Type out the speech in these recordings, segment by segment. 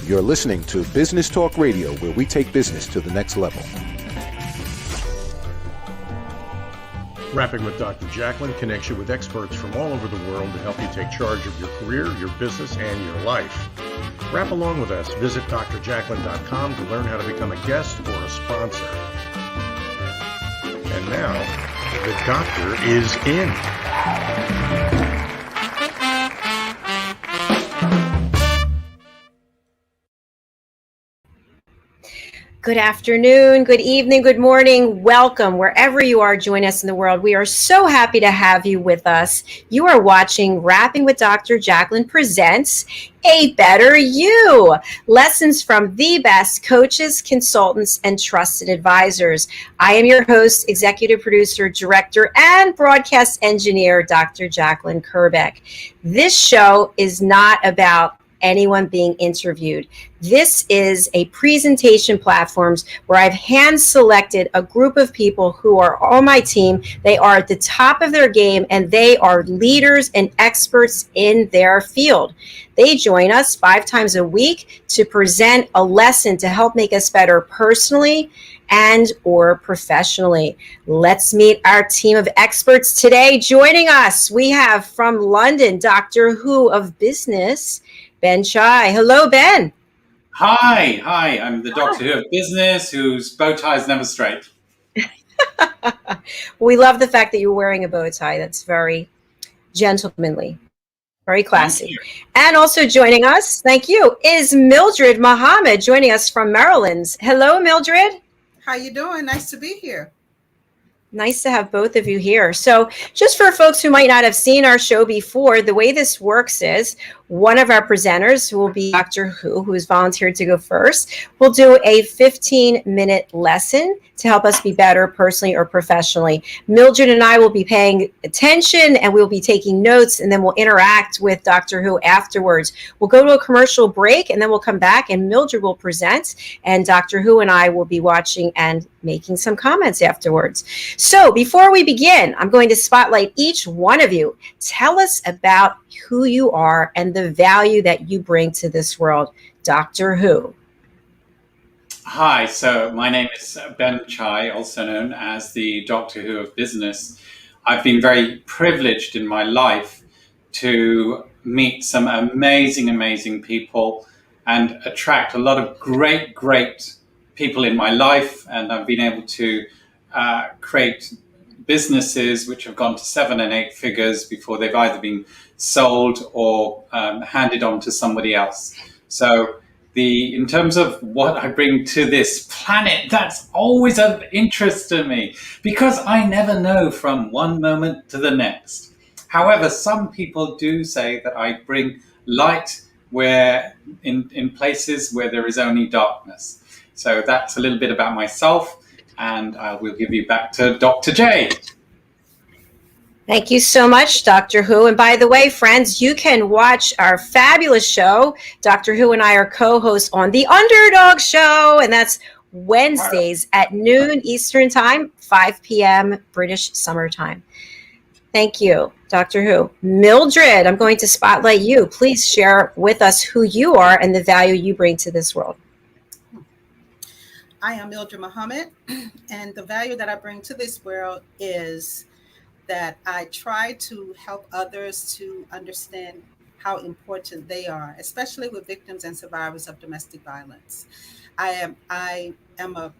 You're listening to Business Talk Radio, where we take business to the next level. Rapping with Dr. Jacqueline connects you with experts from all over the world to help you take charge of your career, your business, and your life. Rap along with us. Visit drjacqueline.com to learn how to become a guest or a sponsor. And now, the doctor is in. Good afternoon, good evening, good morning. Welcome wherever you are. Join us in the world. We are so happy to have you with us. You are watching Rapping with Dr. Jacqueline presents A Better You. Lessons from the best coaches, consultants, and trusted advisors. I am your host, executive producer, director, and broadcast engineer, Dr. Jacqueline Kerbeck. This show is not about anyone being interviewed. This is a presentation platforms where I've hand selected a group of people who are on my team. They are at the top of their game and they are leaders and experts in their field. They join us 5 times a week to present a lesson to help make us better personally and or professionally. Let's meet our team of experts today. Joining us, we have from London, Doctor Who of Business, Ben Chai. Hello, Ben. Hi. I'm the Doctor Who of Business whose bow tie is never straight. We love the fact that you're wearing a bow tie. That's very gentlemanly, very classy. And also joining us, thank you, is Mildred Muhammad, joining us from Maryland. Hello, Mildred. How you doing? Nice to be here. Nice to have both of you here. So just for folks who might not have seen our show before, the way this works is one of our presenters, who will be Dr. Who has volunteered to go first, will do a 15-minute lesson to help us be better personally or professionally. Mildred and I will be paying attention and we'll be taking notes, and then we'll interact with Dr. Who afterwards. We'll go to a commercial break and then we'll come back and Mildred will present, and Dr. Who and I will be watching and making some comments afterwards. So before we begin, I'm going to spotlight each one of you. Tell us about who you are and the value that you bring to this world. Doctor Who. Hi, so my name is Ben Chai, also known as the Doctor Who of Business. I've been very privileged in my life to meet some amazing people and attract a lot of great people in my life. And I've been able to create businesses which have gone to 7 and 8 figures before they've either been sold or handed on to somebody else. So in terms of what I bring to this planet, that's always of interest to me because I never know from one moment to the next. However, some people do say that I bring light where in places where there is only darkness. So that's a little bit about myself, and I will give you back to Dr. J. Thank you so much, Doctor Who. And by the way, friends, you can watch our fabulous show. Doctor Who and I are co-hosts on The Underdog Show, and that's Wednesdays at noon Eastern Time, 5 p.m. British Summer Time. Thank you, Doctor Who. Mildred, I'm going to spotlight you. Please share with us who you are and the value you bring to this world. I am Mildred Muhammad, and the value that I bring to this world is that I try to help others to understand how important they are, especially with victims and survivors of domestic violence. I am a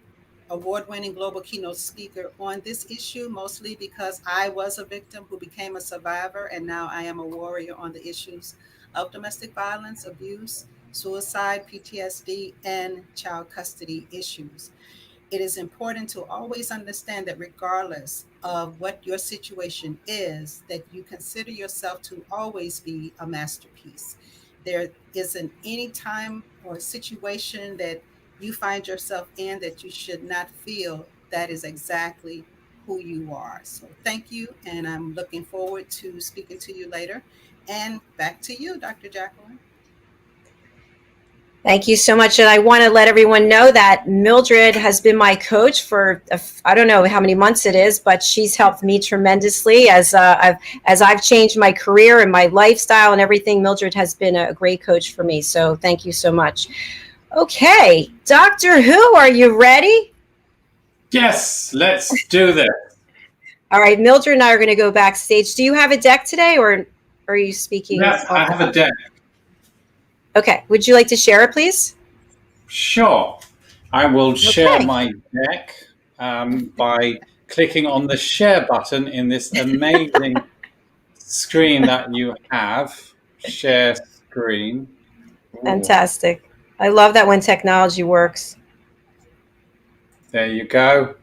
award-winning global keynote speaker on this issue, mostly because I was a victim who became a survivor, and now I am a warrior on the issues of domestic violence, abuse, suicide, PTSD, and child custody issues. It is important to always understand that regardless of what your situation is, that you consider yourself to always be a masterpiece. There isn't any time or situation that you find yourself in that you should not feel that is exactly who you are. So thank you, and I'm looking forward to speaking to you later. And back to you, Dr. Jacqueline. Thank you so much. And I want to let everyone know that Mildred has been my coach for, I don't know how many months it is, but she's helped me tremendously as I've changed my career and my lifestyle and everything. Mildred has been a great coach for me. So thank you so much. Okay, Doctor Who, are you ready? Yes, let's do this. All right, Mildred and I are going to go backstage. Do you have a deck today, or are you speaking? Yes, I have a deck. Okay, would you like to share it, please? Sure. I will share my deck by clicking on the share button in this amazing screen that you have. Share screen. Ooh. Fantastic. I love that when technology works. There you go.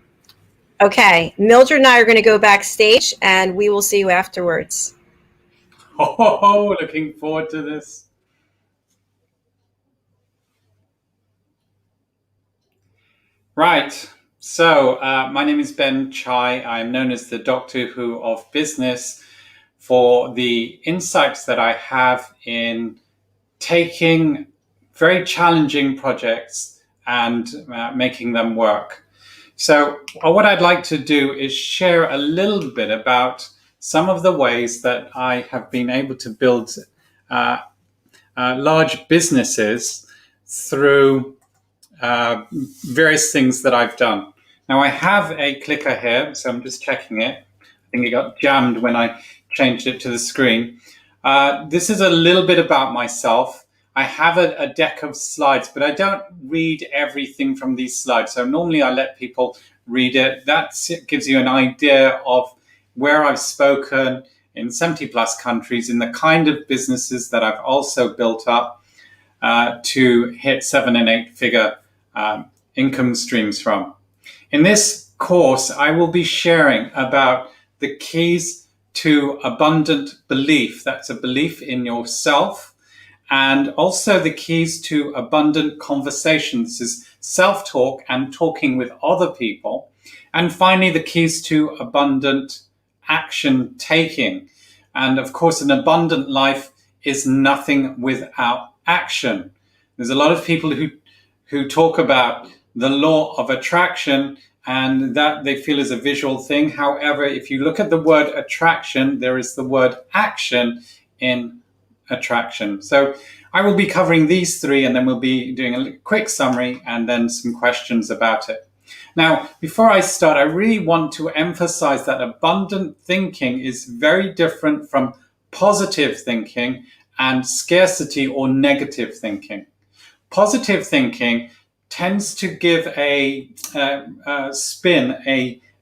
Okay, Mildred and I are going to go backstage, and we will see you afterwards. Oh, looking forward to this. Right. So my name is Ben Chai. I'm known as the Doctor Who of Business for the insights that I have in taking very challenging projects and making them work. So what I'd like to do is share a little bit about some of the ways that I have been able to build large businesses through various things that I've done. Now I have a clicker here, so I'm just checking it. I think it got jammed when I changed it to the screen. This is a little bit about myself. I have a deck of slides, but I don't read everything from these slides. So normally I let people read it. That gives you an idea of where I've spoken in 70 plus countries, in the kind of businesses that I've also built up to hit 7 and 8 figure income streams from. In this course, I will be sharing about the keys to abundant belief. That's a belief in yourself, and also the keys to abundant conversations. This is self-talk and talking with other people. And finally, the keys to abundant action taking. And of course, an abundant life is nothing without action. There's a lot of people who talk about the law of attraction, and that they feel is a visual thing. However, if you look at the word attraction, there is the word action in attraction. So I will be covering these three, and then we'll be doing a quick summary and then some questions about it. Now, before I start, I really want to emphasize that abundant thinking is very different from positive thinking and scarcity or negative thinking. Positive thinking tends to give a spin,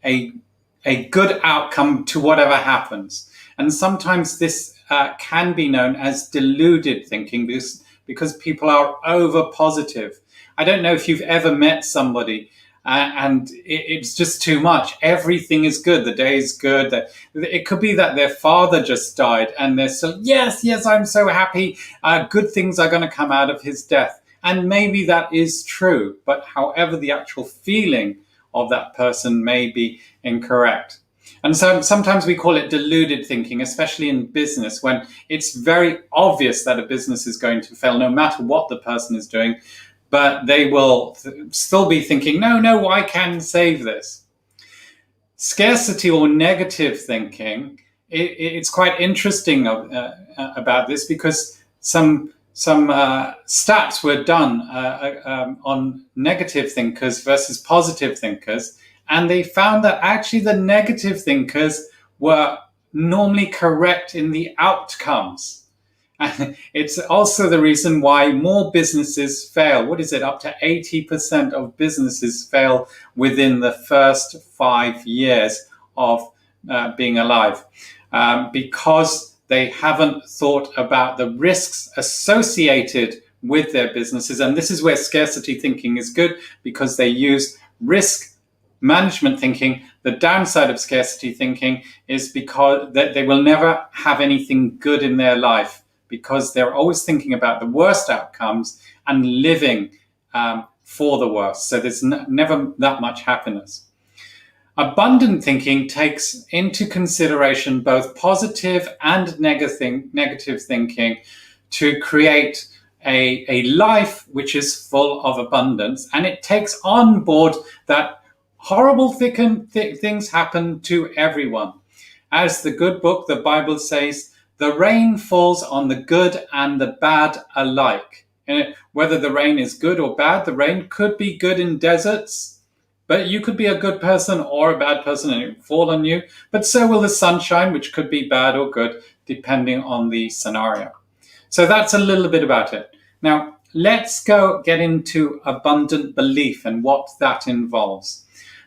a good outcome to whatever happens. And sometimes this can be known as deluded thinking because people are over positive. I don't know if you've ever met somebody and it's just too much. Everything is good. The day is good. It could be that their father just died and they're so, yes, I'm so happy. Good things are going to come out of his death. And maybe that is true, but however, the actual feeling of that person may be incorrect. And so sometimes we call it deluded thinking, especially in business, when it's very obvious that a business is going to fail no matter what the person is doing, but they will still be thinking, no, I can save this. Scarcity or negative thinking, it's quite interesting about this because some stats were done on negative thinkers versus positive thinkers, and they found that actually the negative thinkers were normally correct in the outcomes. And it's also the reason why more businesses fail. What is it? Up to 80% of businesses fail within the first 5 years of being alive because they haven't thought about the risks associated with their businesses. And this is where scarcity thinking is good, because they use risk management thinking. The downside of scarcity thinking is because that they will never have anything good in their life, because they're always thinking about the worst outcomes and living for the worst. So there's never that much happiness. Abundant thinking takes into consideration both positive and negative thinking to create a life which is full of abundance, and it takes on board that horrible things happen to everyone. As the good book, the Bible says, the rain falls on the good and the bad alike. And whether the rain is good or bad, the rain could be good in deserts, but you could be a good person or a bad person and it will fall on you. But so will the sunshine, which could be bad or good, depending on the scenario. So that's a little bit about it. Now, let's get into abundant belief and what that involves.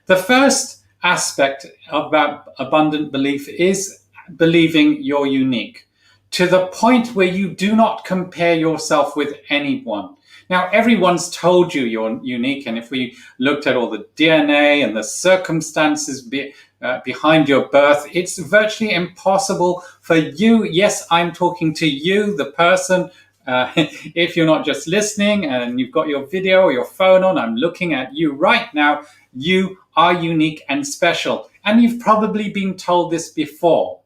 The first aspect about abundant belief is believing you're unique, to the point where you do not compare yourself with anyone. Now, everyone's told you you're unique, and if we looked at all the DNA and the circumstances behind your birth, it's virtually impossible for you. Yes, I'm talking to you, the person. If you're not just listening and you've got your video or your phone on, I'm looking at you right now. You are unique and special. And you've probably been told this before.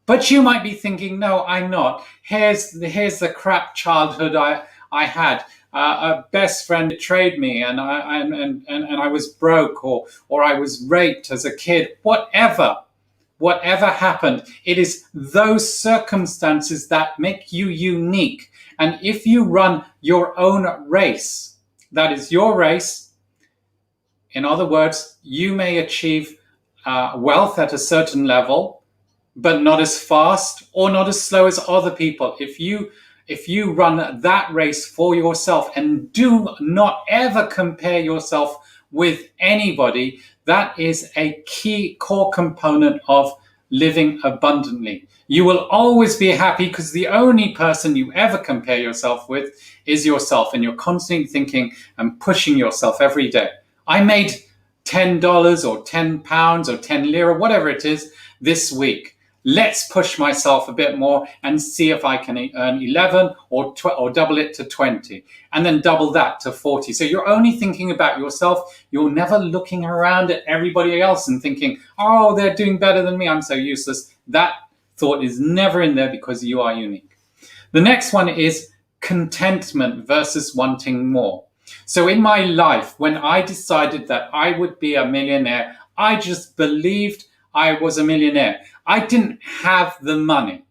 But you might be thinking, no, I'm not. Here's the crap childhood I had. A best friend betrayed me, and I was broke, or I was raped as a kid. Whatever happened, it is those circumstances that make you unique. And if you run your own race, that is your race. In other words, you may achieve wealth at a certain level, but not as fast or not as slow as other people. If you run that race for yourself and do not ever compare yourself with anybody, that is a key core component of living abundantly. You will always be happy because the only person you ever compare yourself with is yourself, and you're constantly thinking and pushing yourself every day. I made $10 or £10 or 10 lira, whatever it is, this week. Let's push myself a bit more and see if I can earn 11 or double it to 20, and then double that to 40. So you're only thinking about yourself. You're never looking around at everybody else and thinking, oh, they're doing better than me, I'm so useless. That thought is never in there because you are unique. The next one is contentment versus wanting more. So in my life, when I decided that I would be a millionaire, I just believed I was a millionaire. I didn't have the money.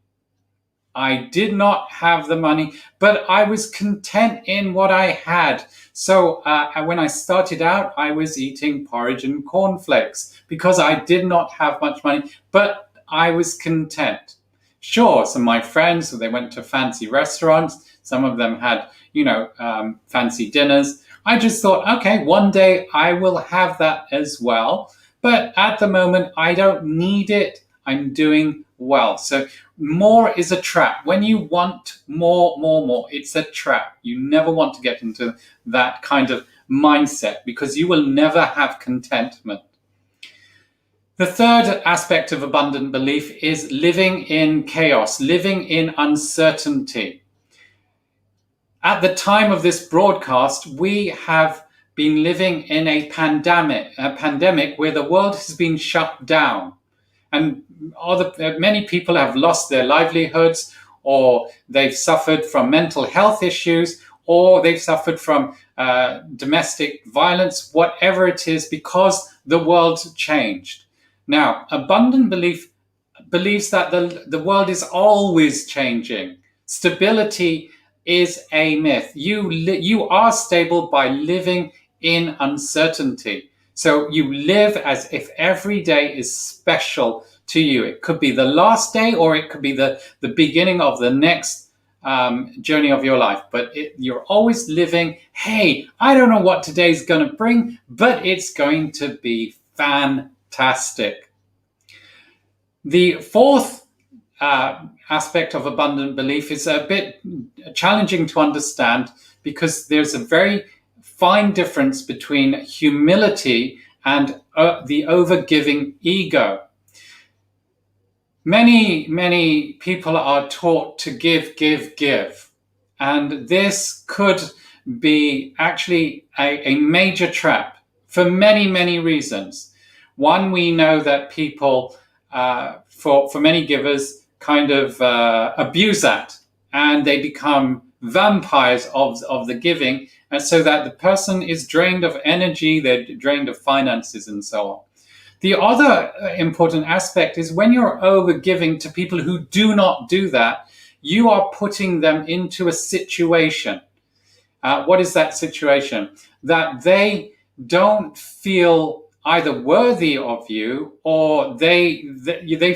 I did not have the money, but I was content in what I had. So when I started out, I was eating porridge and cornflakes because I did not have much money, but I was content. Sure, some of my friends, they went to fancy restaurants. Some of them had, fancy dinners. I just thought, okay, one day I will have that as well. But at the moment, I don't need it. I'm doing well. So more is a trap. When you want more, it's a trap. You never want to get into that kind of mindset because you will never have contentment. The third aspect of abundant belief is living in chaos, living in uncertainty. At the time of this broadcast, we have been living in a pandemic where the world has been shut down. And many people have lost their livelihoods, or they've suffered from mental health issues, or they've suffered from domestic violence, whatever it is, because the world changed. Now, abundant belief believes that the world is always changing. Stability is a myth. You are stable by living in uncertainty. So you live as if every day is special to you. It could be the last day, or it could be the beginning of the next journey of your life. But you're always living, hey, I don't know what today's going to bring, but it's going to be fantastic. The fourth aspect of abundant belief is a bit challenging to understand because there's a very fine difference between humility and the overgiving ego. Many people are taught to give. And this could be actually a major trap for many reasons. One, we know that people, for many givers, kind of abuse that, and they become vampires of the giving, and so that the person is drained of energy, they're drained of finances, and so on. The other important aspect is when you're over giving to people who do not do that, you are putting them into a situation. What is that situation? That they don't feel either worthy of you, or they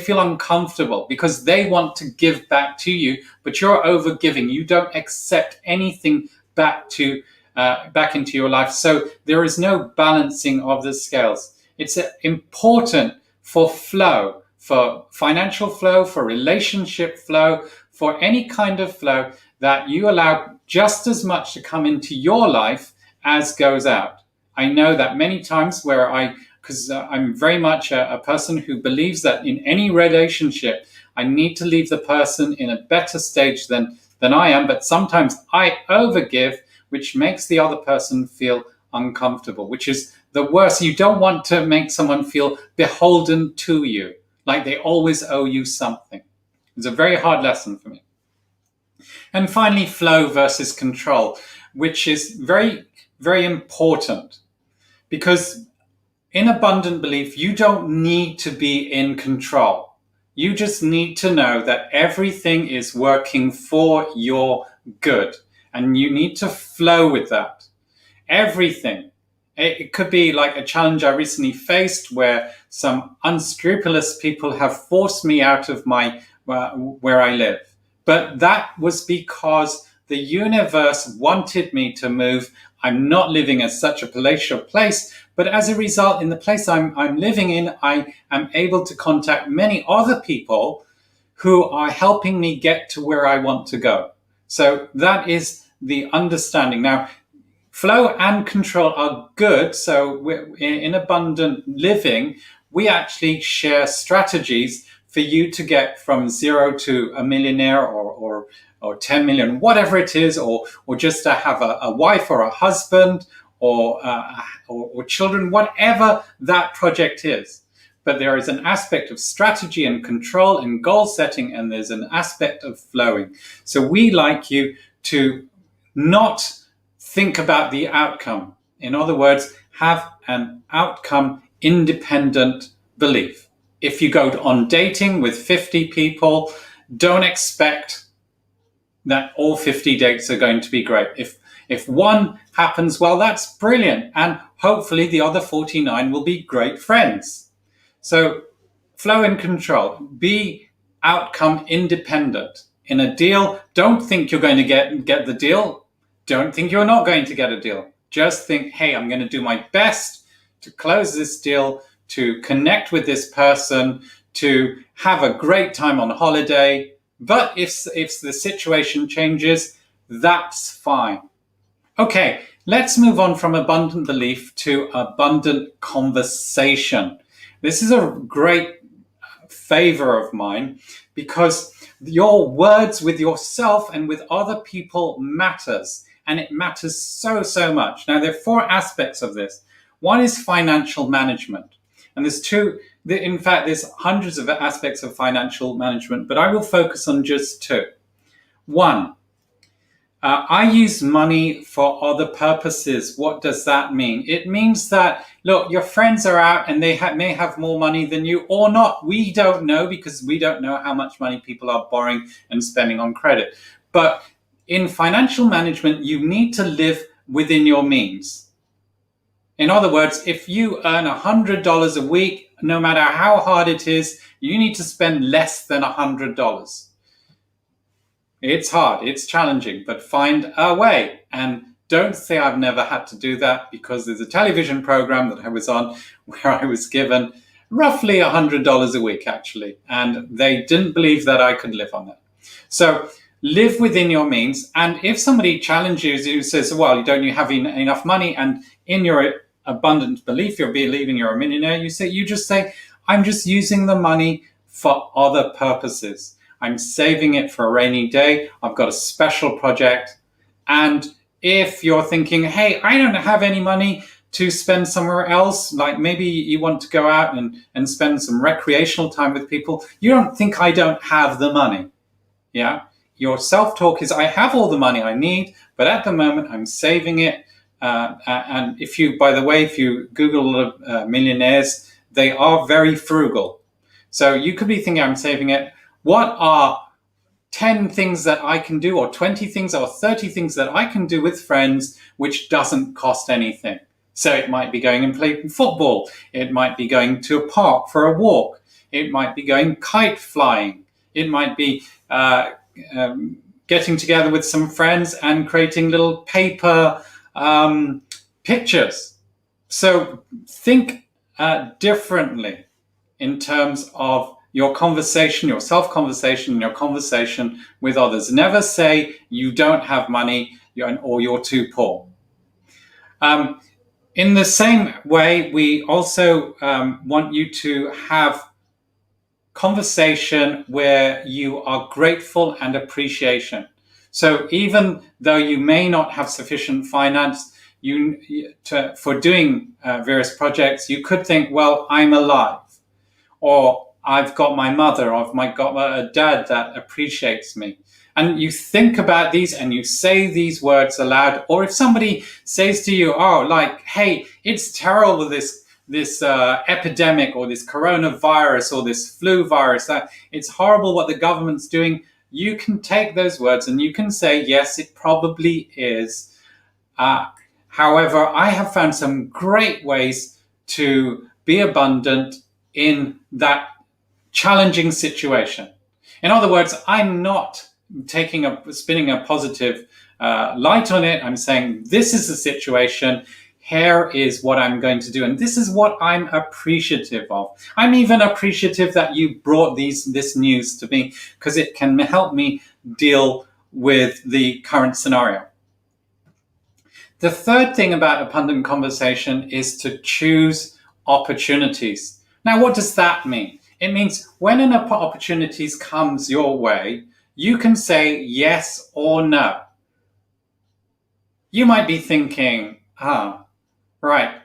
feel uncomfortable because they want to give back to you, but you're over giving. You don't accept anything back into your life. So there is no balancing of the scales. It's important for flow, for financial flow, for relationship flow, for any kind of flow, that you allow just as much to come into your life as goes out. I know that many times because I'm very much a person who believes that in any relationship, I need to leave the person in a better stage than I am. But sometimes I overgive, which makes the other person feel uncomfortable, which is the worst. You don't want to make someone feel beholden to you, like they always owe you something. It's a very hard lesson for me. And finally, flow versus control, which is very, very important, because in abundant belief, you don't need to be in control. You just need to know that everything is working for your good, and you need to flow with that. Everything. It could be like a challenge I recently faced where some unscrupulous people have forced me out of where I live. But that was because the universe wanted me to move. I'm not living in such a palatial place, but as a result, in the place I'm living in, I am able to contact many other people who are helping me get to where I want to go. So that is the understanding. Now, flow and control are good. So in abundant living, we actually share strategies for you to get from 0 to a millionaire or 10 million, whatever it is, or just to have a wife or a husband or children, whatever that project is. But there is an aspect of strategy and control and goal setting, and there's an aspect of flowing. So we like you to not think about the outcome. In other words, have an outcome independent belief. If you go on dating with 50 people, don't expect that all 50 dates are going to be great. If one happens, well, that's brilliant. And hopefully the other 49 will be great friends. So flow and control, be outcome independent. In a deal, don't think you're going to get the deal. Don't think you're not going to get a deal. Just think, hey, I'm going to do my best to close this deal, to connect with this person, to have a great time on holiday. But if the situation changes, that's fine. Okay, let's move on from abundant belief to abundant conversation. This is a great favor of mine, because your words with yourself and with other people matters, and it matters so much. Now, there are 4 aspects of this. One is financial management. And there's hundreds of aspects of financial management, but I will focus on just 2. 1, I use money for other purposes. What does that mean? It means that, look, your friends are out and they may have more money than you or not. We don't know, because we don't know how much money people are borrowing and spending on credit. But in financial management, you need to live within your means. In other words, if you earn $100 a week, no matter how hard it is, you need to spend less than $100. It's hard, it's challenging, but find a way. And don't say I've never had to do that, because there's a television program that I was on where I was given roughly $100 a week, actually. And they didn't believe that I could live on that. So live within your means. And if somebody challenges you, says, well, don't you have enough money? And in your abundant belief, you're believing you're a millionaire, you just say, I'm just using the money for other purposes. I'm saving it for a rainy day. I've got a special project. And if you're thinking, hey, I don't have any money to spend somewhere else, like maybe you want to go out and spend some recreational time with people, you don't think I don't have the money. Yeah. your self-talk is, I have all the money I need, but at the moment I'm saving it. And if you, by the way, if you Google a lot of millionaires, they are very frugal. So you could be thinking, I'm saving it. What are 10 things that I can do, or 20 things, or 30 things that I can do with friends, which doesn't cost anything? So it might be going and playing football. It might be going to a park for a walk. It might be going kite flying. It might be getting together with some friends and creating little paper pictures. So think differently in terms of your conversation, your self-conversation, and your conversation with others. Never say you don't have money or you're too poor. In the same way, we also want you to have conversation where you are grateful and appreciation. So even though you may not have sufficient finance for doing various projects, you could think, well, I'm alive, or I've got my mother, or I've got a dad that appreciates me. And you think about these and you say these words aloud. Or if somebody says to you, oh, like, hey, it's terrible, this epidemic, or this coronavirus, or this flu virus, it's horrible what the government's doing. You can take those words and you can say, yes, it probably is. However, I have found some great ways to be abundant in that challenging situation. In other words, I'm not spinning a positive light on it. I'm saying, this is the situation. Here is what I'm going to do. And this is what I'm appreciative of. I'm even appreciative that you brought this news to me, because it can help me deal with the current scenario. The third thing about abundant conversation is to choose opportunities. Now, what does that mean? It means when an opportunity comes your way, you can say yes or no. You might be thinking, right,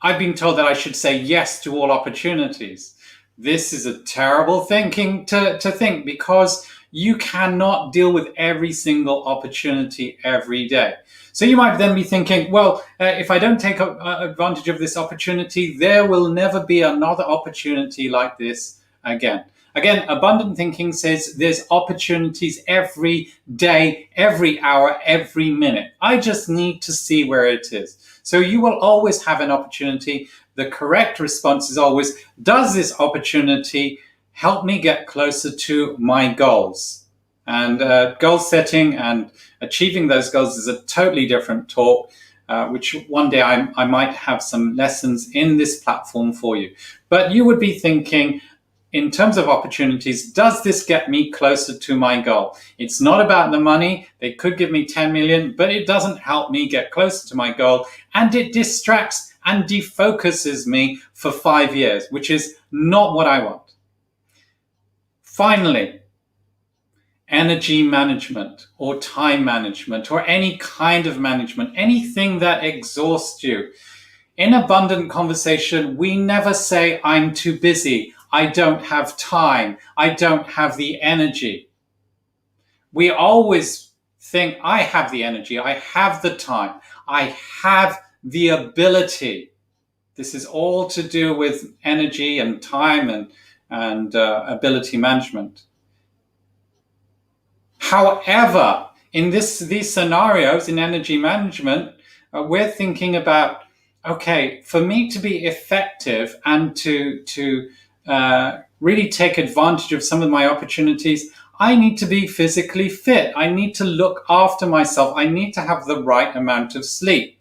I've been told that I should say yes to all opportunities. This is a terrible thinking to think, because you cannot deal with every single opportunity every day. So you might then be thinking, well, if I don't take advantage of this opportunity, there will never be another opportunity like this again. Again, abundant thinking says there's opportunities every day, every hour, every minute. I just need to see where it is. So you will always have an opportunity. The correct response is always, does this opportunity help me get closer to my goals? And goal setting and achieving those goals is a totally different talk, which one day I might have some lessons in this platform for you. But you would be thinking, in terms of opportunities, does this get me closer to my goal? It's not about the money. They could give me 10 million, but it doesn't help me get closer to my goal. And it distracts and defocuses me for 5 years, which is not what I want. Finally, energy management or time management or any kind of management, anything that exhausts you. In abundant conversation, we never say, I'm too busy. I don't have time. I don't have the energy. We always think, I have the energy. I have the time. I have the ability. This is all to do with energy and time and ability management. However, in these scenarios in energy management, we're thinking about, okay, for me to be effective and to really take advantage of some of my opportunities, I need to be physically fit. I need to look after myself. I need to have the right amount of sleep.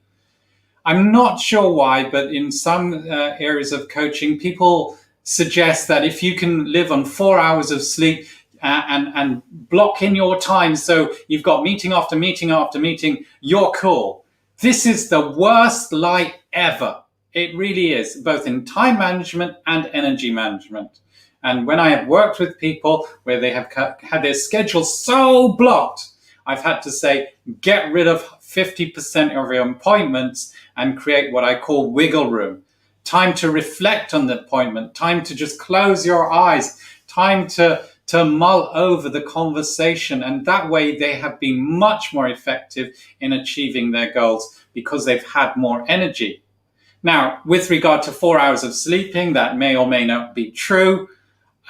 I'm not sure why, but in some areas of coaching, people suggest that if you can live on 4 hours of sleep and block in your time, so you've got meeting after meeting after meeting, you're cool. This is the worst lie ever. It really is, both in time management and energy management. And when I have worked with people where they have had their schedule so blocked, I've had to say, get rid of 50% of your appointments and create what I call wiggle room. Time to reflect on the appointment, time to just close your eyes, time to to mull over the conversation. And that way they have been much more effective in achieving their goals because they've had more energy. Now, with regard to 4 hours of sleeping, that may or may not be true.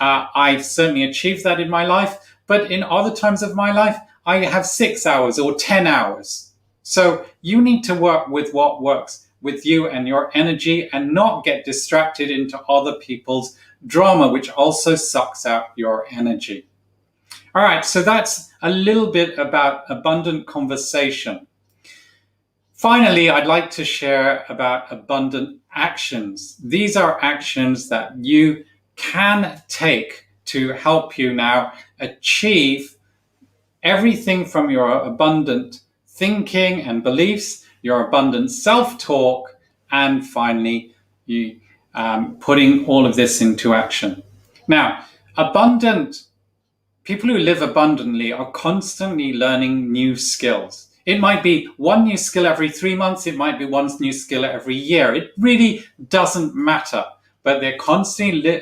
I've certainly achieved that in my life, but in other times of my life, I have 6 hours or 10 hours. So you need to work with what works with you and your energy and not get distracted into other people's drama, which also sucks out your energy. All right, so that's a little bit about abundant conversation. Finally, I'd like to share about abundant actions. These are actions that you can take to help you now achieve everything from your abundant thinking and beliefs, your abundant self-talk, and finally, you putting all of this into action. Now, people who live abundantly are constantly learning new skills. It might be one new skill every 3 months. It might be one new skill every year. It really doesn't matter. But they're constantly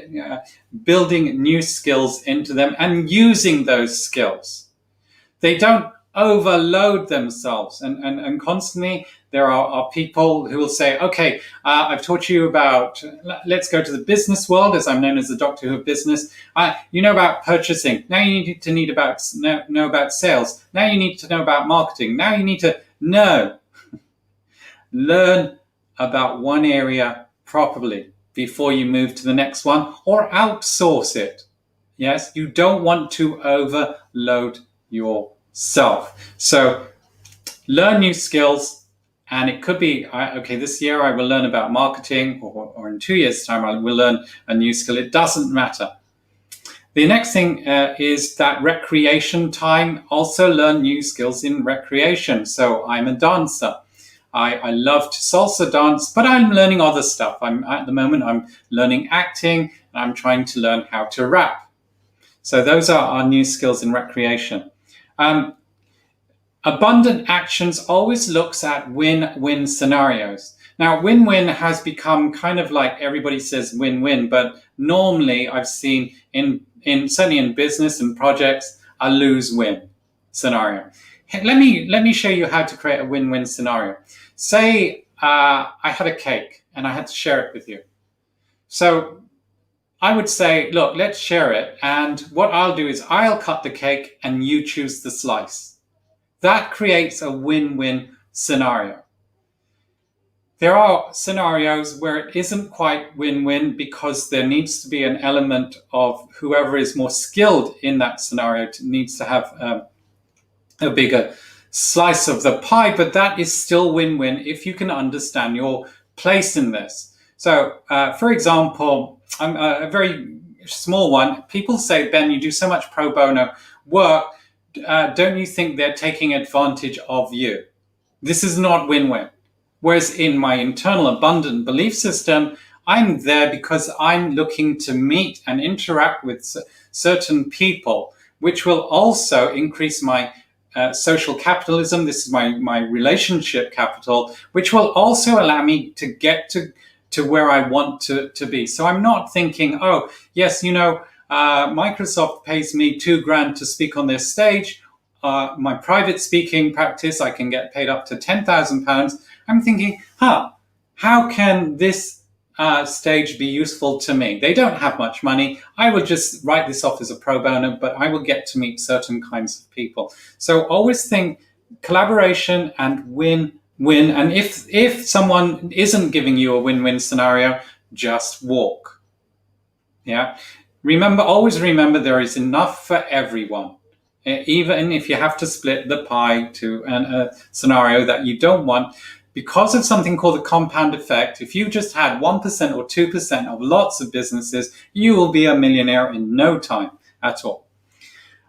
building new skills into them and using those skills. They don't overload themselves. And constantly there are people who will say, okay, I've taught you about, let's go to the business world, as I'm known as the Doctor Who of business. You know about purchasing. Now you need to know about sales. Now you need to know about marketing. Now you need to learn about one area properly before you move to the next one, or outsource it. Yes, you don't want to overload yourself. So learn new skills, and it could be, okay, this year I will learn about marketing, or in 2 years' time I will learn a new skill. It doesn't matter. The next thing is that recreation time. Also learn new skills in recreation. So I'm a dancer. I love to salsa dance, but I'm learning other stuff. At the moment, I'm learning acting, and I'm trying to learn how to rap. So those are our new skills in recreation. Abundant actions always looks at win-win scenarios. Now, win-win has become kind of like everybody says win-win, but normally I've seen certainly in business and projects, a lose-win scenario. Let me show you how to create a win-win scenario. Say I had a cake and I had to share it with you. So I would say, look, let's share it. And what I'll do is I'll cut the cake and you choose the slice. That creates a win-win scenario. There are scenarios where it isn't quite win-win because there needs to be an element of whoever is more skilled in that scenario needs to have a bigger slice of the pie, but that is still win-win if you can understand your place in this. So, for example, a very small one. People say, Ben, you do so much pro bono work. Don't you think they're taking advantage of you? This is not win-win. Whereas in my internal abundant belief system, I'm there because I'm looking to meet and interact with certain people, which will also increase my social capitalism. This is my relationship capital, which will also allow me to get to where I want to be. So I'm not thinking, oh, yes, Microsoft pays me $2,000 to speak on their stage. My private speaking practice, I can get paid up to £10,000. I'm thinking, how can this stage be useful to me? They don't have much money. I will just write this off as a pro bono, but I will get to meet certain kinds of people. So always think collaboration and win-win. And if someone isn't giving you a win-win scenario, just walk. Yeah. Always remember there is enough for everyone. Even if you have to split the pie to a scenario that you don't want, because of something called the compound effect, if you just had 1% or 2% of lots of businesses, you will be a millionaire in no time at all.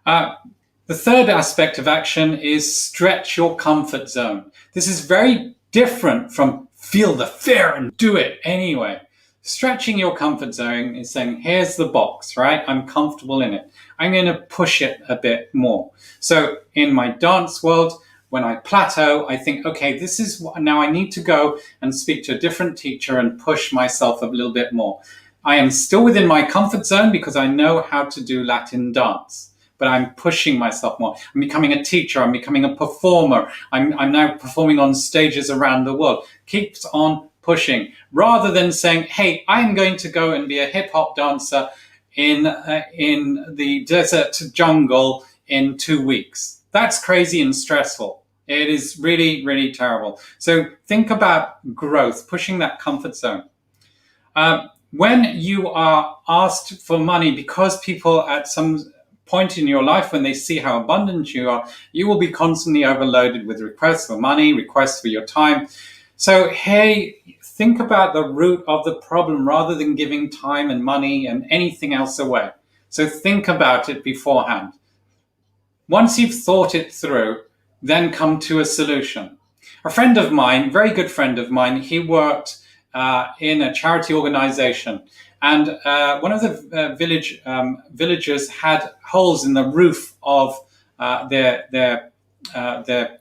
The third aspect of action is stretch your comfort zone. This is very different from feel the fear and do it anyway. Stretching your comfort zone is saying, here's the box, right? I'm comfortable in it. I'm going to push it a bit more. So in my dance world, when I plateau, I think, okay, this is now I need to go and speak to a different teacher and push myself a little bit more. I am still within my comfort zone because I know how to do Latin dance, but I'm pushing myself more. I'm becoming a teacher. I'm becoming a performer. I'm now performing on stages around the world. Keeps on pushing, rather than saying, hey, I'm going to go and be a hip hop dancer in the desert jungle in 2 weeks. That's crazy and stressful. It is really, really terrible. So think about growth, pushing that comfort zone. When you are asked for money, because people at some point in your life, when they see how abundant you are, you will be constantly overloaded with requests for money, requests for your time. So, hey, think about the root of the problem rather than giving time and money and anything else away. So think about it beforehand. Once you've thought it through, then come to a solution. A friend of mine, very good friend of mine, he worked in a charity organization, and one of the villagers had holes in the roof of their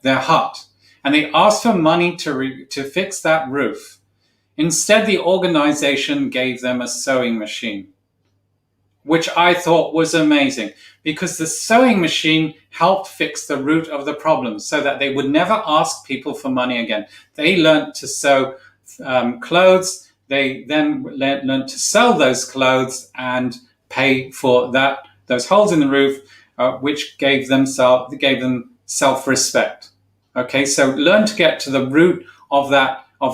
hut, and they asked for money to fix that roof. Instead, the organization gave them a sewing machine, which I thought was amazing, because the sewing machine helped fix the root of the problem so that they would never ask people for money again. They learned to sew clothes. They then learned to sell those clothes and pay for those holes in the roof, which gave them self-respect. Okay, so learn to get to the root of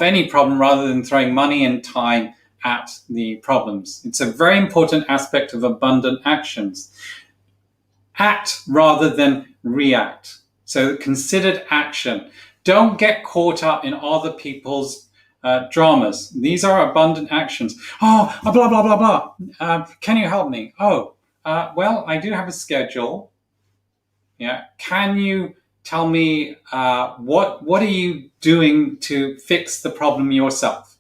any problem rather than throwing money and time at the problems. It's a very important aspect of abundant actions. Act rather than react. So considered action. Don't get caught up in other people's dramas. These are abundant actions. Oh, blah, blah, blah, blah. Can you help me? Oh, well, I do have a schedule. Yeah. Can you tell me what are you doing to fix the problem yourself?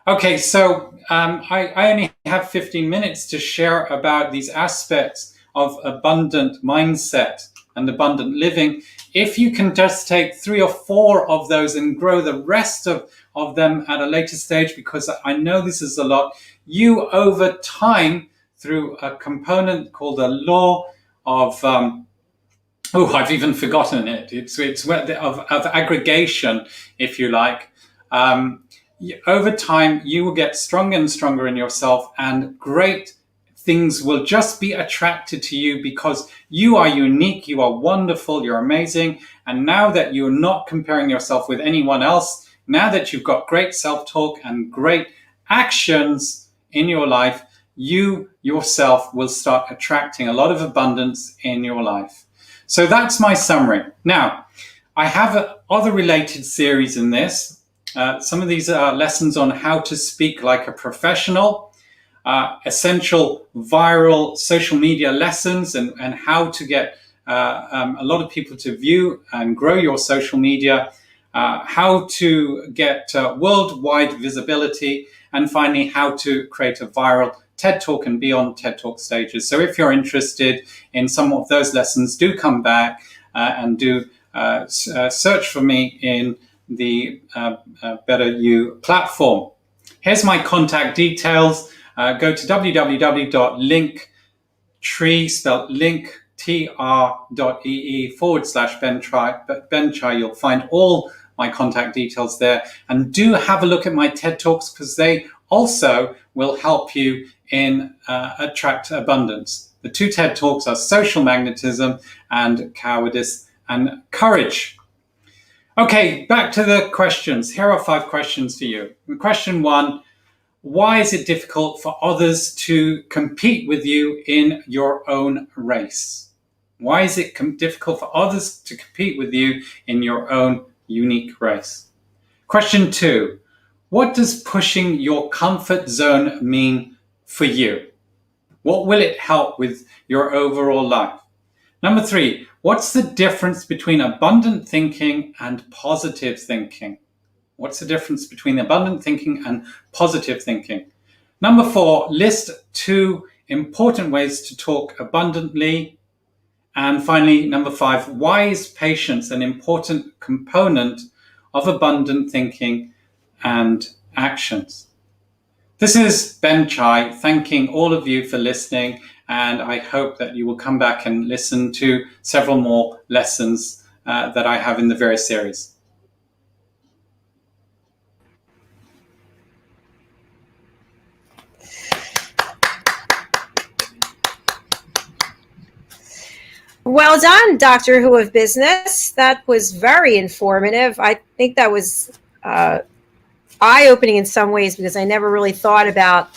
Okay, so I only have 15 minutes to share about these aspects of abundant mindset and abundant living. If you can just take 3 or 4 of those and grow the rest of them at a later stage, because I know this is a lot, you over time, through a component called a law of I've even forgotten it. It's of aggregation, if you like. Over time, you will get stronger and stronger in yourself, and great things will just be attracted to you because you are unique, you are wonderful, you're amazing. And now that you're not comparing yourself with anyone else, now that you've got great self-talk and great actions in your life, you yourself will start attracting a lot of abundance in your life. So that's my summary. Now, I have other related series in this. Some of these are lessons on how to speak like a professional, essential viral social media lessons, and how to get a lot of people to view and grow your social media, how to get worldwide visibility, and finally, how to create a viral TED Talk and be on TED Talk stages. So if you're interested in some of those lessons, do come back and do search for me in the Better You platform. Here's my contact details. Go to www.linktree, spelled linktr.ee/Ben Chai. You'll find all my contact details there. And do have a look at my TED Talks, because they also will help you in attract abundance. The 2 TED Talks are social magnetism and cowardice and courage. Okay, back to the questions. Here are 5 questions for you. Question 1, why is it difficult for others to compete with you in your own race? Why is it difficult for others to compete with you in your own unique race? Question 2, what does pushing your comfort zone mean for you? What will it help with your overall life? Number 3, what's the difference between abundant thinking and positive thinking? What's the difference between abundant thinking and positive thinking? Number 4, list 2 important ways to talk abundantly. And finally, number 5, why is patience an important component of abundant thinking and actions? This is Ben Chai, thanking all of you for listening, and I hope that you will come back and listen to several more lessons that I have in the various series. Well done, Doctor Who of Business. That was very informative. I think that was eye-opening in some ways, because I never really thought about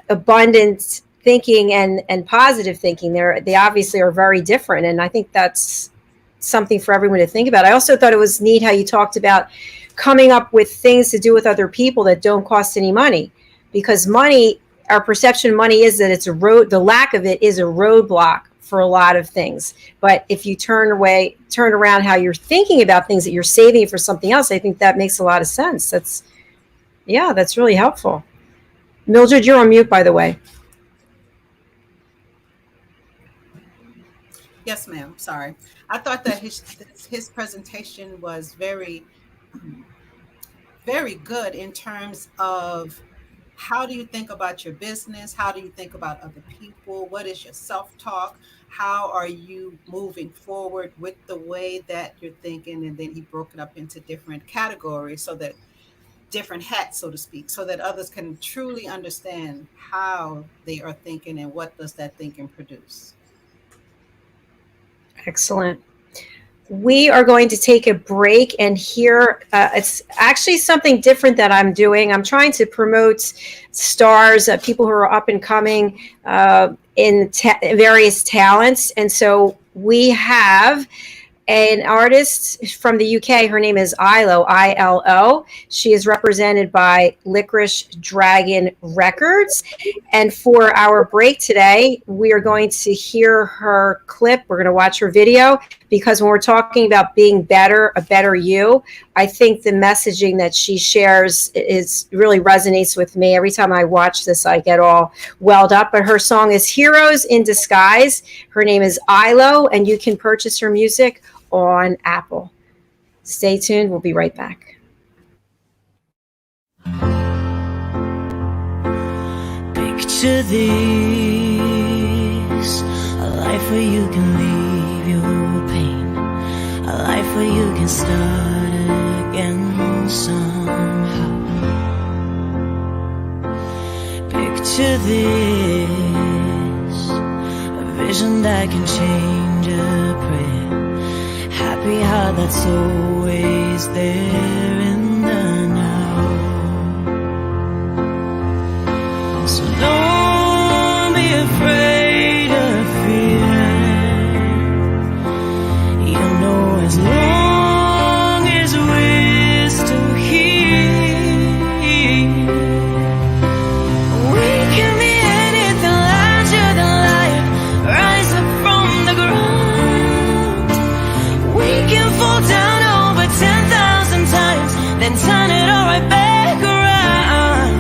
abundance thinking and positive thinking. They obviously are very different, and I think that's something for everyone to think about. I also thought it was neat how you talked about coming up with things to do with other people that don't cost any money, because money, our perception of money is that it's the lack of it is a roadblock for a lot of things. But if you turn around how you're thinking about things, that you're saving it for something else, I think that makes a lot of sense. That's really helpful. Mildred, you're on mute, by the way. Yes, ma'am. Sorry. I thought that his presentation was very, very good in terms of how do you think about your business? How do you think about other people? What is your self-talk? How are you moving forward with the way that you're thinking? And then he broke it up into different categories, so that different hats, so to speak, so that others can truly understand how they are thinking and what does that thinking produce. Excellent. We are going to take a break and hear, it's actually something different that I'm doing. I'm trying to promote stars, people who are up and coming in various talents. And so we have an artist from the UK. Her name is ILO, I-L-O. She is represented by Licorice Dragon Records. And for our break today, we are going to hear her clip. We're going to watch her video, because when we're talking about being better, a better you, I think the messaging that she shares really resonates with me. Every time I watch this, I get all welled up. But her song is Heroes in Disguise. Her name is ILO, and you can purchase her music on Apple. Stay tuned. We'll be right back. Picture this, a life where you can leave your pain, a life where you can start again somehow. Picture this, a vision that can change a prayer. Happy heart that's always there in the now. So don't be afraid of fear. You know, as long as we're still here, we can be anything larger than life. Rise up from the ground. We can fall down over 10,000 times, then turn it all right back around.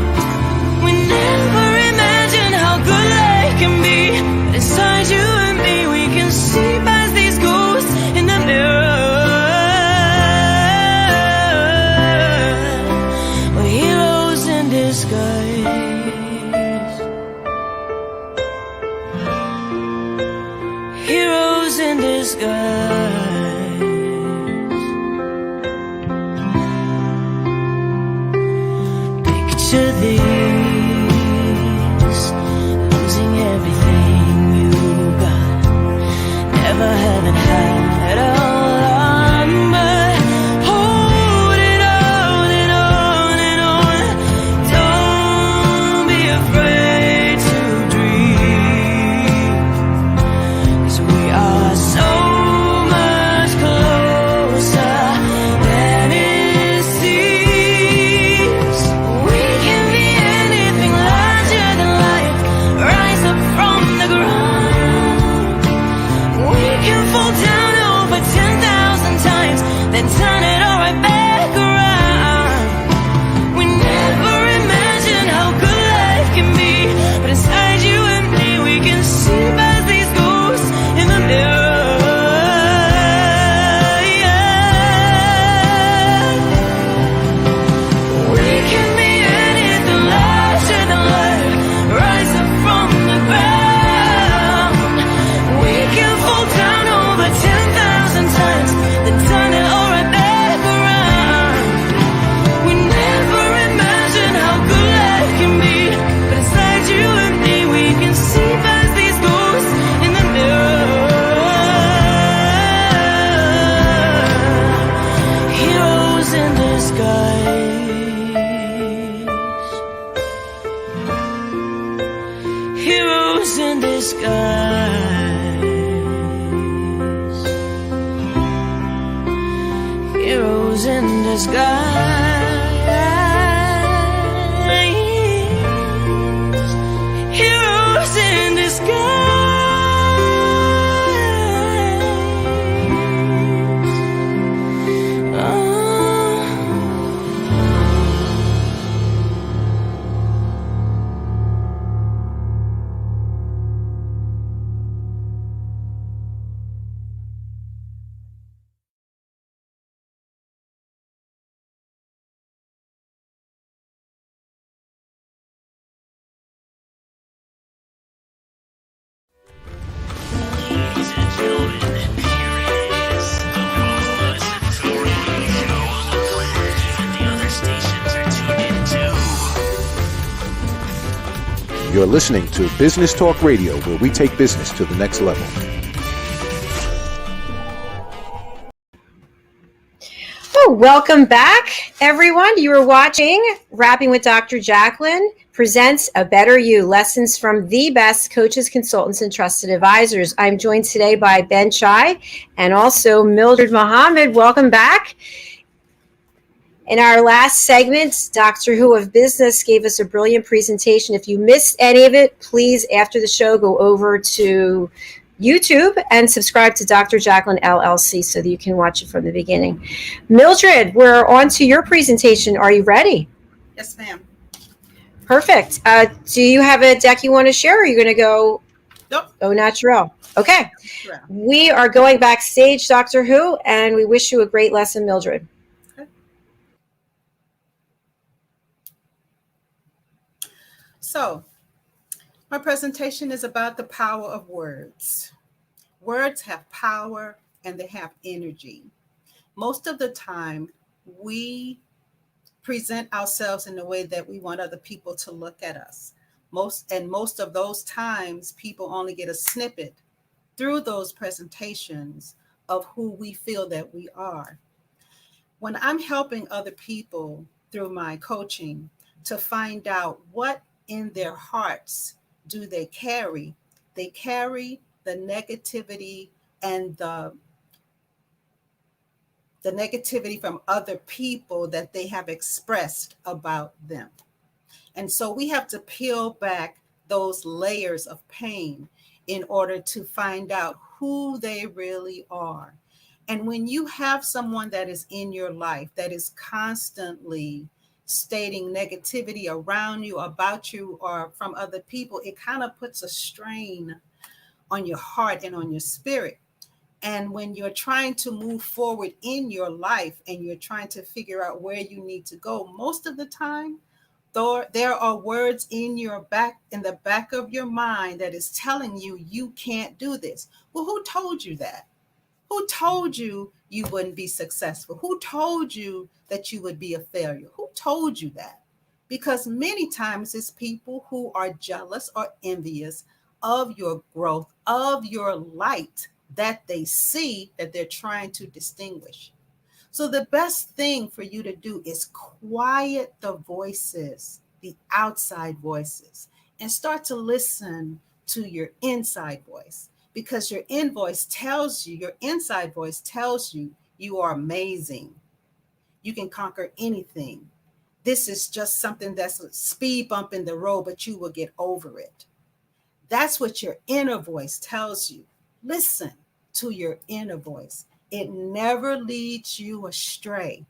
We never imagined how good life can be, but inside you and me, we can see past these ghosts in the mirror. We're heroes in disguise. Heroes in disguise. Picture this, losing everything you got, never having had a lot, but holding on and on and on. Don't be afraid to dream, 'cause we are so much closer than it seems. We can be anything You're listening to Business Talk Radio, where we take business to the next level. Oh, welcome back, everyone. You are watching Rapping with Dr. Jacqueline presents A Better You, lessons from the best coaches, consultants, and trusted advisors. I'm joined today by Ben Chai and also Mildred Muhammad. Welcome back. In our last segment, Doctor Who of Business gave us a brilliant presentation. If you missed any of it, please, after the show, go over to YouTube and subscribe to Dr. Jacqueline LLC so that you can watch it from the beginning. Mildred, we're on to your presentation. Are you ready? Yes, ma'am. Perfect. Do you have a deck you want to share, or are you going to go Nope. au naturel? Okay. Sure. We are going backstage, Doctor Who, and we wish you a great lesson, Mildred. Okay. So, my presentation is about the power of words. Words have power and they have energy. Most of the time, we present ourselves in the way that we want other people to look at us. Most of those times, people only get a snippet through those presentations of who we feel that we are. When I'm helping other people through my coaching to find out what in their hearts do they carry the negativity and the negativity from other people that they have expressed about them. And so we have to peel back those layers of pain in order to find out who they really are. And when you have someone that is in your life that is constantly stating negativity around you, about you, or from other people, it kind of puts a strain on your heart and on your spirit. And when you're trying to move forward in your life and you're trying to figure out where you need to go, most of the time, there are words in the back of your mind that is telling you you can't do this. Well, who told you that? Who told you you wouldn't be successful? Who told you that you would be a failure? Who told you that? Because many times it's people who are jealous or envious of your growth, of your light that they see that they're trying to distinguish. So the best thing for you to do is quiet the voices, the outside voices, and start to listen to your inside voice, because your inside voice tells you you are amazing. You can conquer anything. This is just something that's a speed bump in the road, but you will get over it. That's what your inner voice tells you. Listen to your inner voice. It never leads you astray.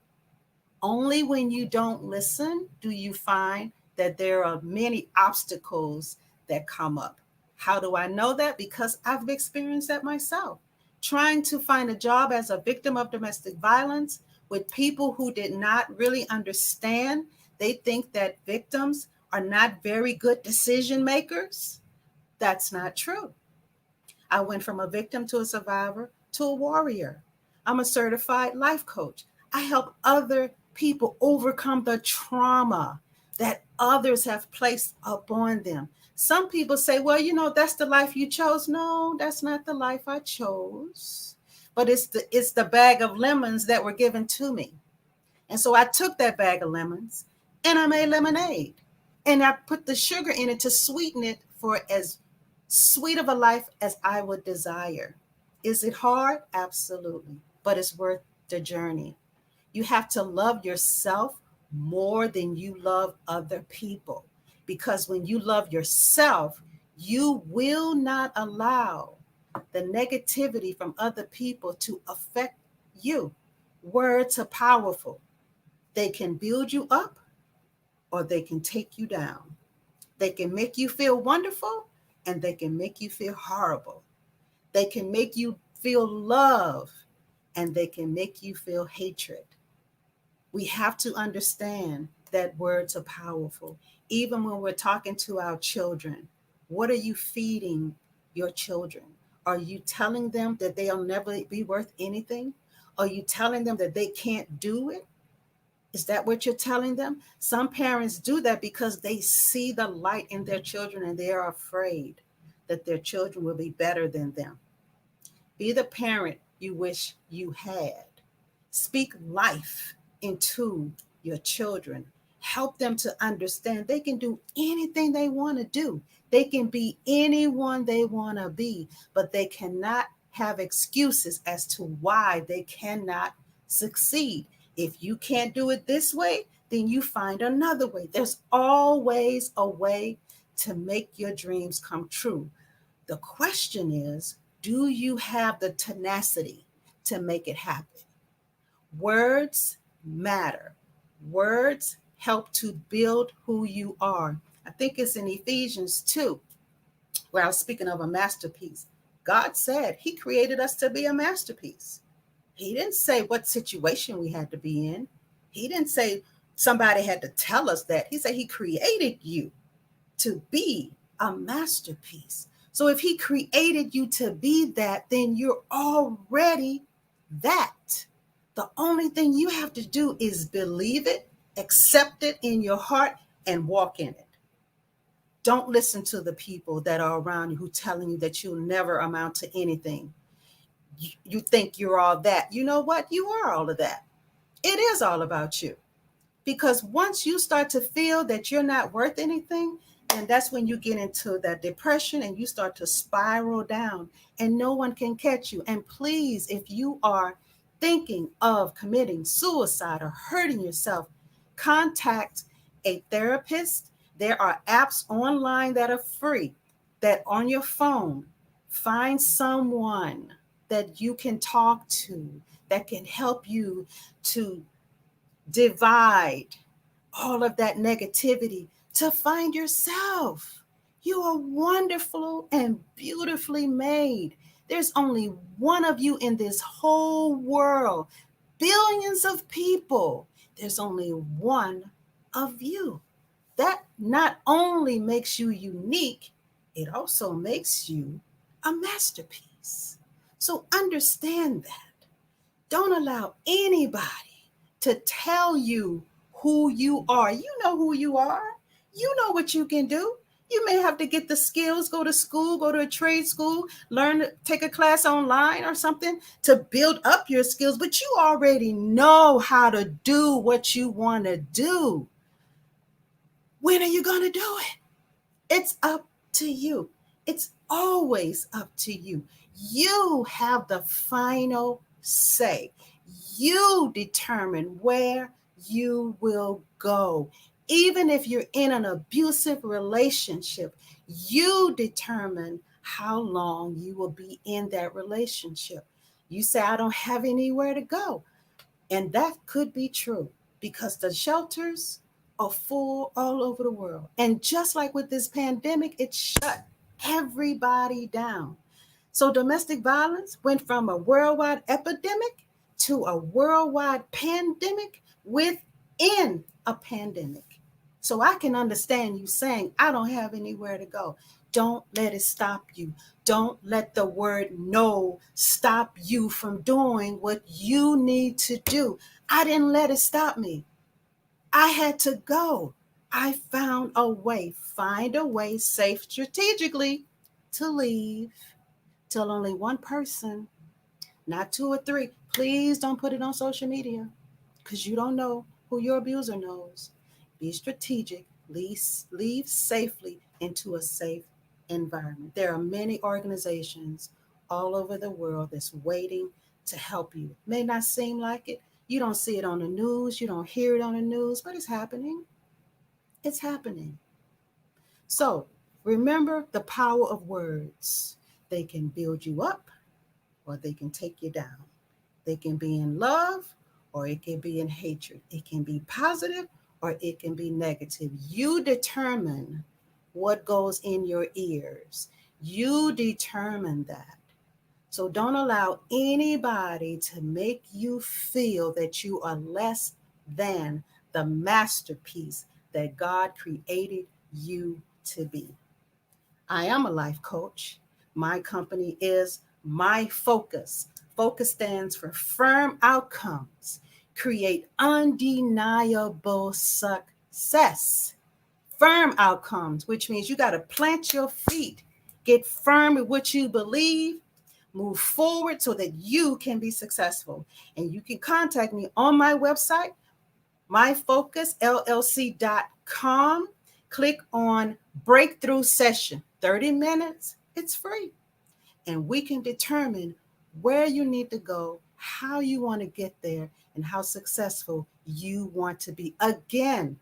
Only when you don't listen do you find that there are many obstacles that come up. How do I know that? Because I've experienced that myself. Trying to find a job as a victim of domestic violence with people who did not really understand. They think that victims are not very good decision makers. That's not true. I went from a victim to a survivor to a warrior. I'm a certified life coach. I help other people overcome the trauma that others have placed upon them. Some people say, well, that's the life you chose. No, that's not the life I chose. But it's the bag of lemons that were given to me. And so I took that bag of lemons and I made lemonade. And I put the sugar in it to sweeten it for as sweet of a life as I would desire. Is it hard? Absolutely. But it's worth the journey. You have to love yourself more than you love other people. Because when you love yourself, you will not allow the negativity from other people to affect you. Words are powerful. They can build you up or they can take you down. They can make you feel wonderful and they can make you feel horrible. They can make you feel love and they can make you feel hatred. We have to understand that words are powerful. Even when we're talking to our children, what are you feeding your children? Are you telling them that they'll never be worth anything? Are you telling them that they can't do it? Is that what you're telling them? Some parents do that because they see the light in their children and they are afraid that their children will be better than them. Be the parent you wish you had. Speak life into your children. Help them to understand they can do anything they want to do. They can be anyone they want to be, but they cannot have excuses as to why they cannot succeed. If you can't do it this way, then you find another way. There's always a way to make your dreams come true. The question is, do you have the tenacity to make it happen? Words matter. Words help to build who you are. I think it's in Ephesians 2, where I was speaking of a masterpiece. God said he created us to be a masterpiece. He didn't say what situation we had to be in. He didn't say somebody had to tell us that. He said he created you to be a masterpiece. So if he created you to be that, then you're already that. The only thing you have to do is believe it, accept it in your heart, and walk in it. Don't listen to the people that are around you who telling you that you'll never amount to anything. You think you're all that. You know what? You are all of that. It is all about you. Because once you start to feel that you're not worth anything, then that's when you get into that depression and you start to spiral down and no one can catch you. And please, if you are thinking of committing suicide or hurting yourself, contact a therapist. There are apps online that are free, that on your phone, find someone that you can talk to that can help you to divide all of that negativity to find yourself. You are wonderful and beautifully made. There's only one of you in this whole world, billions of people. There's only one of you. That not only makes you unique, it also makes you a masterpiece. So understand that. Don't allow anybody to tell you who you are. You know who you are. You know what you can do. You may have to get the skills, go to school, go to a trade school, learn, take a class online or something to build up your skills, but you already know how to do what you want to do. When are you going to do it? It's up to you. It's always up to you. You have the final say. You determine where you will go. Even if you're in an abusive relationship, you determine how long you will be in that relationship. You say, I don't have anywhere to go. And that could be true because the shelters are full all over the world. And just like with this pandemic, it shut everybody down. So domestic violence went from a worldwide epidemic to a worldwide pandemic within a pandemic. So I can understand you saying, I don't have anywhere to go. Don't let it stop you. Don't let the word no stop you from doing what you need to do. I didn't let it stop me. I had to go. I found a way, find a way safe strategically to leave. Tell only one person, not two or three. Please don't put it on social media because you don't know who your abuser knows. Be strategic. Leave safely into a safe environment. There are many organizations all over the world that's waiting to help you. May not seem like it. You don't see it on the news. You don't hear it on the news, but it's happening. It's happening. So remember the power of words. They can build you up or they can take you down. They can be in love or it can be in hatred. It can be positive or it can be negative. You determine what goes in your ears. You determine that. So don't allow anybody to make you feel that you are less than the masterpiece that God created you to be. I am a life coach. My company is My Focus. Focus stands for firm outcomes. create undeniable success. Firm outcomes, which means you got to plant your feet, get firm with what you believe, move forward so that you can be successful. And you can contact me on my website, myfocusllc.com. Click on breakthrough session, 30 minutes. It's free. And we can determine where you need to go, how you want to get there, and how successful you want to be. Again,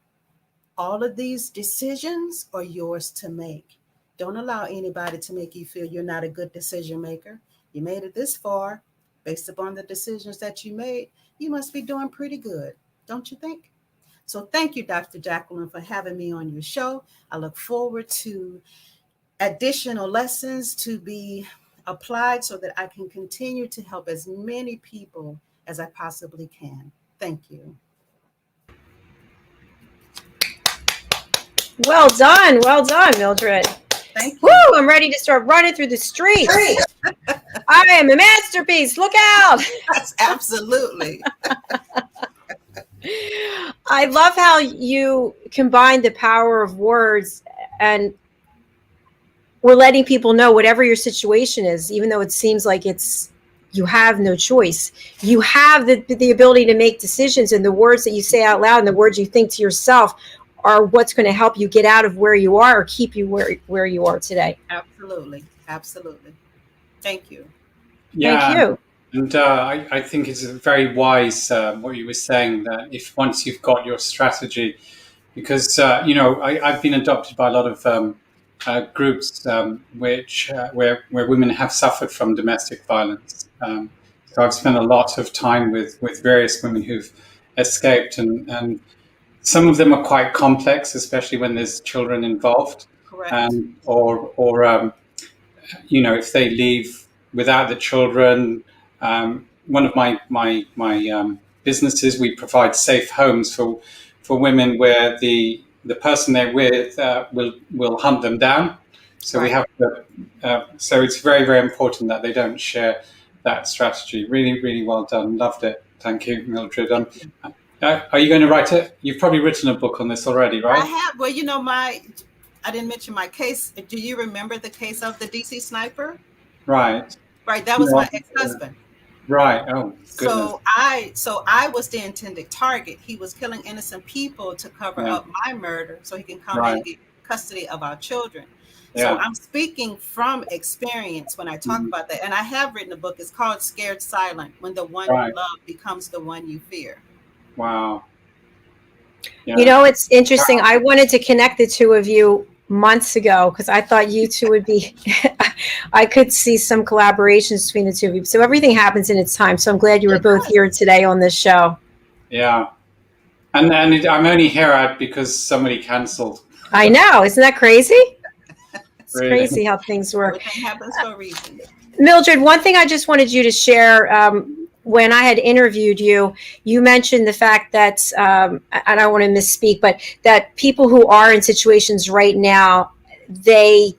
all of these decisions are yours to make. Don't allow anybody to make you feel you're not a good decision maker. You made it this far. Based upon the decisions that you made, you must be doing pretty good, don't you think? So thank you, Dr. Jacqueline, for having me on your show. I look forward to additional lessons to be applied so that I can continue to help as many people as I possibly can. Thank you. Well done, Mildred. Thank you. Woo, I'm ready to start running through the streets. I am a masterpiece. Look out. Yes, absolutely. I love how you combine the power of words, and we're letting people know whatever your situation is, even though it seems like you have no choice. You have the ability to make decisions, and the words that you say out loud and the words you think to yourself are what's going to help you get out of where you are or keep you where you are today. Absolutely. Thank you. Yeah, Thank you. And I think it's very wise what you were saying, that if once you've got your strategy, because I've been adopted by a lot of groups where women have suffered from domestic violence. So I've spent a lot of time with various women who've escaped, and some of them are quite complex, especially when there's children involved. Correct. Or if they leave without the children. One of my businesses, we provide safe homes for women where the person they're with will hunt them down. So Right. we have to. So it's very, very important that they don't share that strategy. Really, really well done. Loved it. Thank you, Mildred. Are you going to write it? You've probably written a book on this already, right? I have. Well, I didn't mention my case. Do you remember the case of the DC sniper? Right. Right. That was my ex-husband. Right. Oh, goodness. So I was the intended target. He was killing innocent people to cover up my murder so he can come in and get custody of our children. So I'm speaking from experience when I talk about that. And I have written a book. It's called Scared Silent, When the One You Love Becomes the One You Fear. Wow. Yeah. You know, it's interesting. I wanted to connect the two of you months ago because I thought you two would be, I could see some collaborations between the two of you. So everything happens in its time. So I'm glad you were both here today on this show. Yeah. And I'm only here because somebody canceled. I know. Isn't that crazy? It's Really? crazy how things work. Everything happens for a reason. Mildred, one thing I just wanted you to share, when I had interviewed you, you mentioned the fact that, and I don't want to misspeak, but that people who are in situations right now, they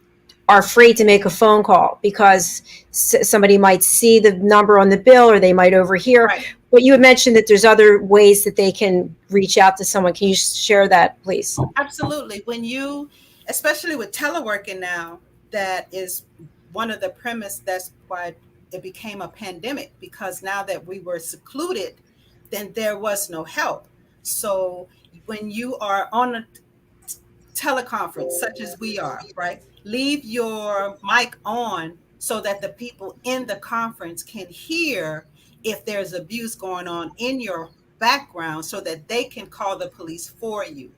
are afraid to make a phone call because somebody might see the number on the bill or they might overhear. Right. But you had mentioned that there's other ways that they can reach out to someone. Can you share that, please? Absolutely. Especially with teleworking now, that is one of the premise. That's why it became a pandemic, because now that we were secluded, then there was no help. So when you are on a teleconference, such as we are, right, leave your mic on so that the people in the conference can hear if there's abuse going on in your background so that they can call the police for you.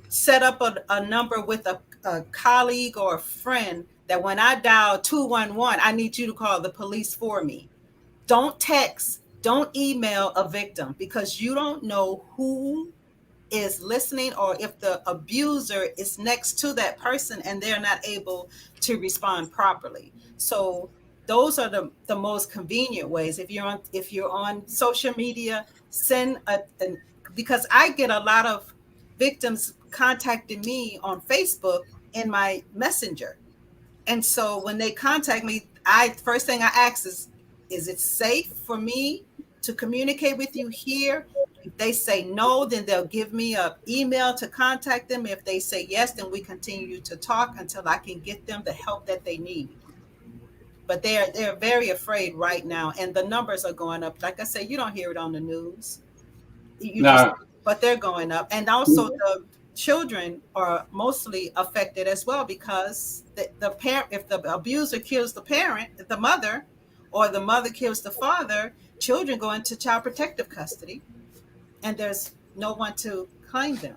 Set up a number with a colleague or a friend that when I dial 211, I need you to call the police for me. Don't text, don't email a victim, because you don't know who is listening or if the abuser is next to that person and they're not able to respond properly. So those are the most convenient ways. If you're on social media, send because I get a lot of victims contacting me on Facebook in my messenger. And so when they contact me, first thing I ask is it safe for me to communicate with you here? If they say no, then they'll give me an email to contact them. If they say yes, then we continue to talk until I can get them the help that they need. But they're very afraid right now, and the numbers are going up. Like I said, you don't hear it on the news. But they're going up, and also the children are mostly affected as well, because the parent, if the abuser kills the parent, the mother, or the mother kills the father, children go into child protective custody, and there's no one to claim them.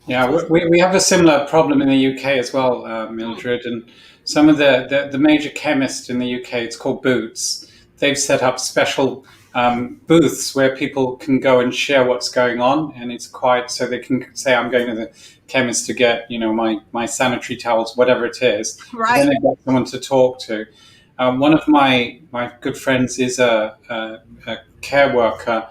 Yeah, we have a similar problem in the UK as well, Mildred, and some of the major chemists in the UK, it's called Boots, they've set up special booths where people can go and share what's going on, and it's quite, so they can say, I'm going to the chemist to get, my sanitary towels, whatever it is. Right. Then they've got someone to talk to. One of my good friends is a care worker.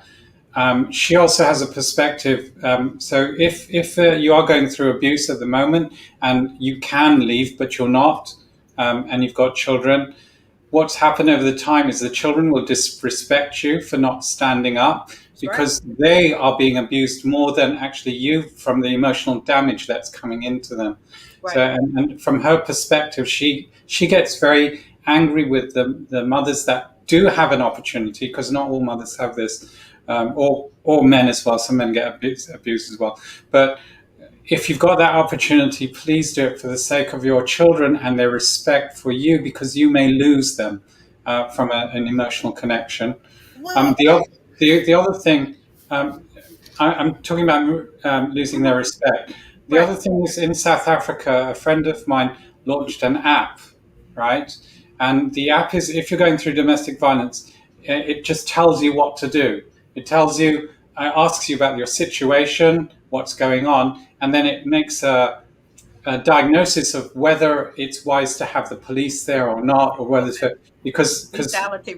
She also has a perspective. So if you are going through abuse at the moment and you can leave, but you're not, and you've got children, what's happened over the time is the children will disrespect you for not standing up, because they are being abused more than actually you, from the emotional damage that's coming into them. Right. So, and from her perspective, she gets very angry with the mothers that do have an opportunity, because not all mothers have this, or men as well. Some men get abused as well. But if you've got that opportunity, please do it for the sake of your children and their respect for you, because you may lose them from an emotional connection. Well, the other thing, I'm talking about losing their respect. The other thing is, in South Africa, a friend of mine launched an app, right? And the app is, if you're going through domestic violence, it just tells you what to do. It tells you, asks you about your situation, what's going on, and then it makes a diagnosis of whether it's wise to have the police there or not, or whether to, because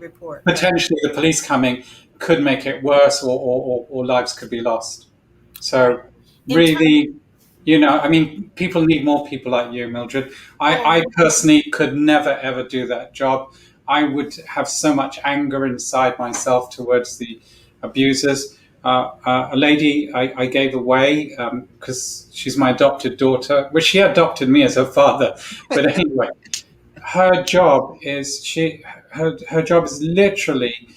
report. Potentially the police coming could make it worse, or lives could be lost. So really, people need more people like you, Mildred. I personally could never, ever do that job. I would have so much anger inside myself towards the abusers. A lady I gave away because she's my adopted daughter, which she adopted me as her father. But anyway, her job is literally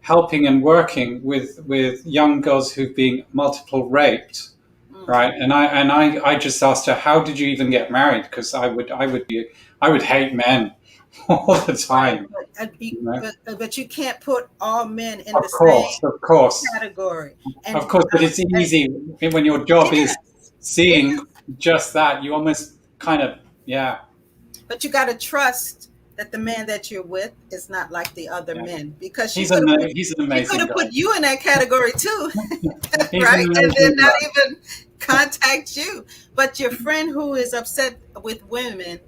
helping and working with young girls who've been multiple raped, right? And I just asked her, how did you even get married? Because I would hate men all the time. But you can't put all men in the same category. And of course, but it's easy when your job is seeing just that. You almost kind of, But you got to trust that the man that you're with is not like the other men, because he's an amazing he could have put you in that category too, right? And then not even contact you. But your friend who is upset with women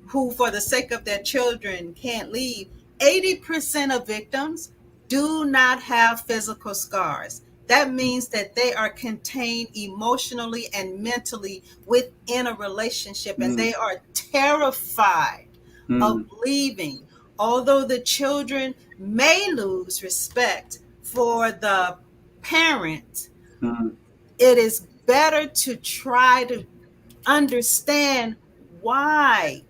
who, for the sake of their children, can't leave, 80% of victims do not have physical scars. That means that they are contained emotionally and mentally within a relationship, and they are terrified of leaving. Although the children may lose respect for the parent, it is better to try to understand why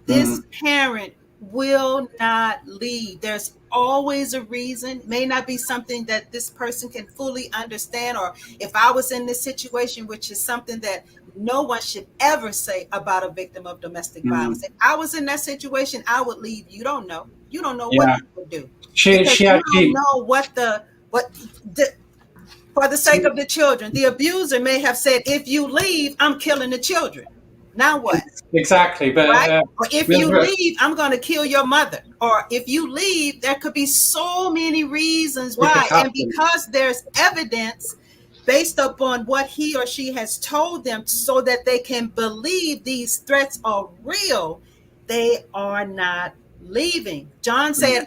this parent will not leave. There's always a reason. May not be something that this person can fully understand. Or if I was in this situation, which is something that no one should ever say about a victim of domestic violence. If I was in that situation, I would leave. You don't know. You don't know what you would do. You don't know for the sake of the children. The abuser may have said, if you leave, I'm killing the children. Now what? Exactly. But right? Or if you leave, I'm going to kill your mother. Or if you leave, there could be so many reasons why. And because there's evidence based upon what he or she has told them, so that they can believe these threats are real, they are not leaving. John said,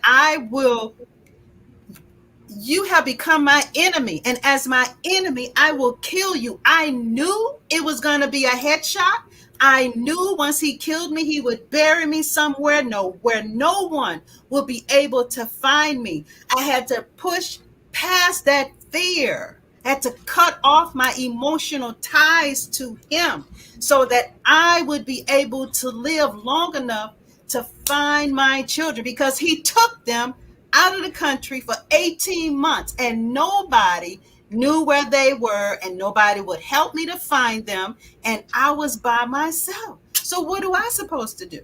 you have become my enemy, and as my enemy, I will kill you. I knew it was going to be a headshot. I knew once he killed me, he would bury me somewhere where no one will be able to find me. I had to push past that fear had to cut off my emotional ties to him so that I would be able to live long enough to find my children, because he took them out of the country for 18 months and nobody knew where they were and nobody would help me to find them, and I was by myself. So what do I supposed to do?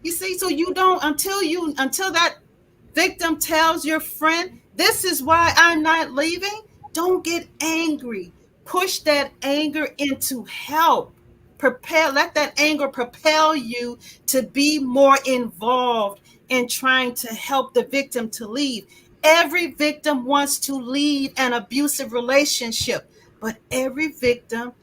You see, so you don't, until that victim tells your friend, this is why I'm not leaving, don't get angry. Push that anger into help. Let that anger propel you to be more involved in trying to help the victim to leave. Every victim wants to leave an abusive relationship, but every victim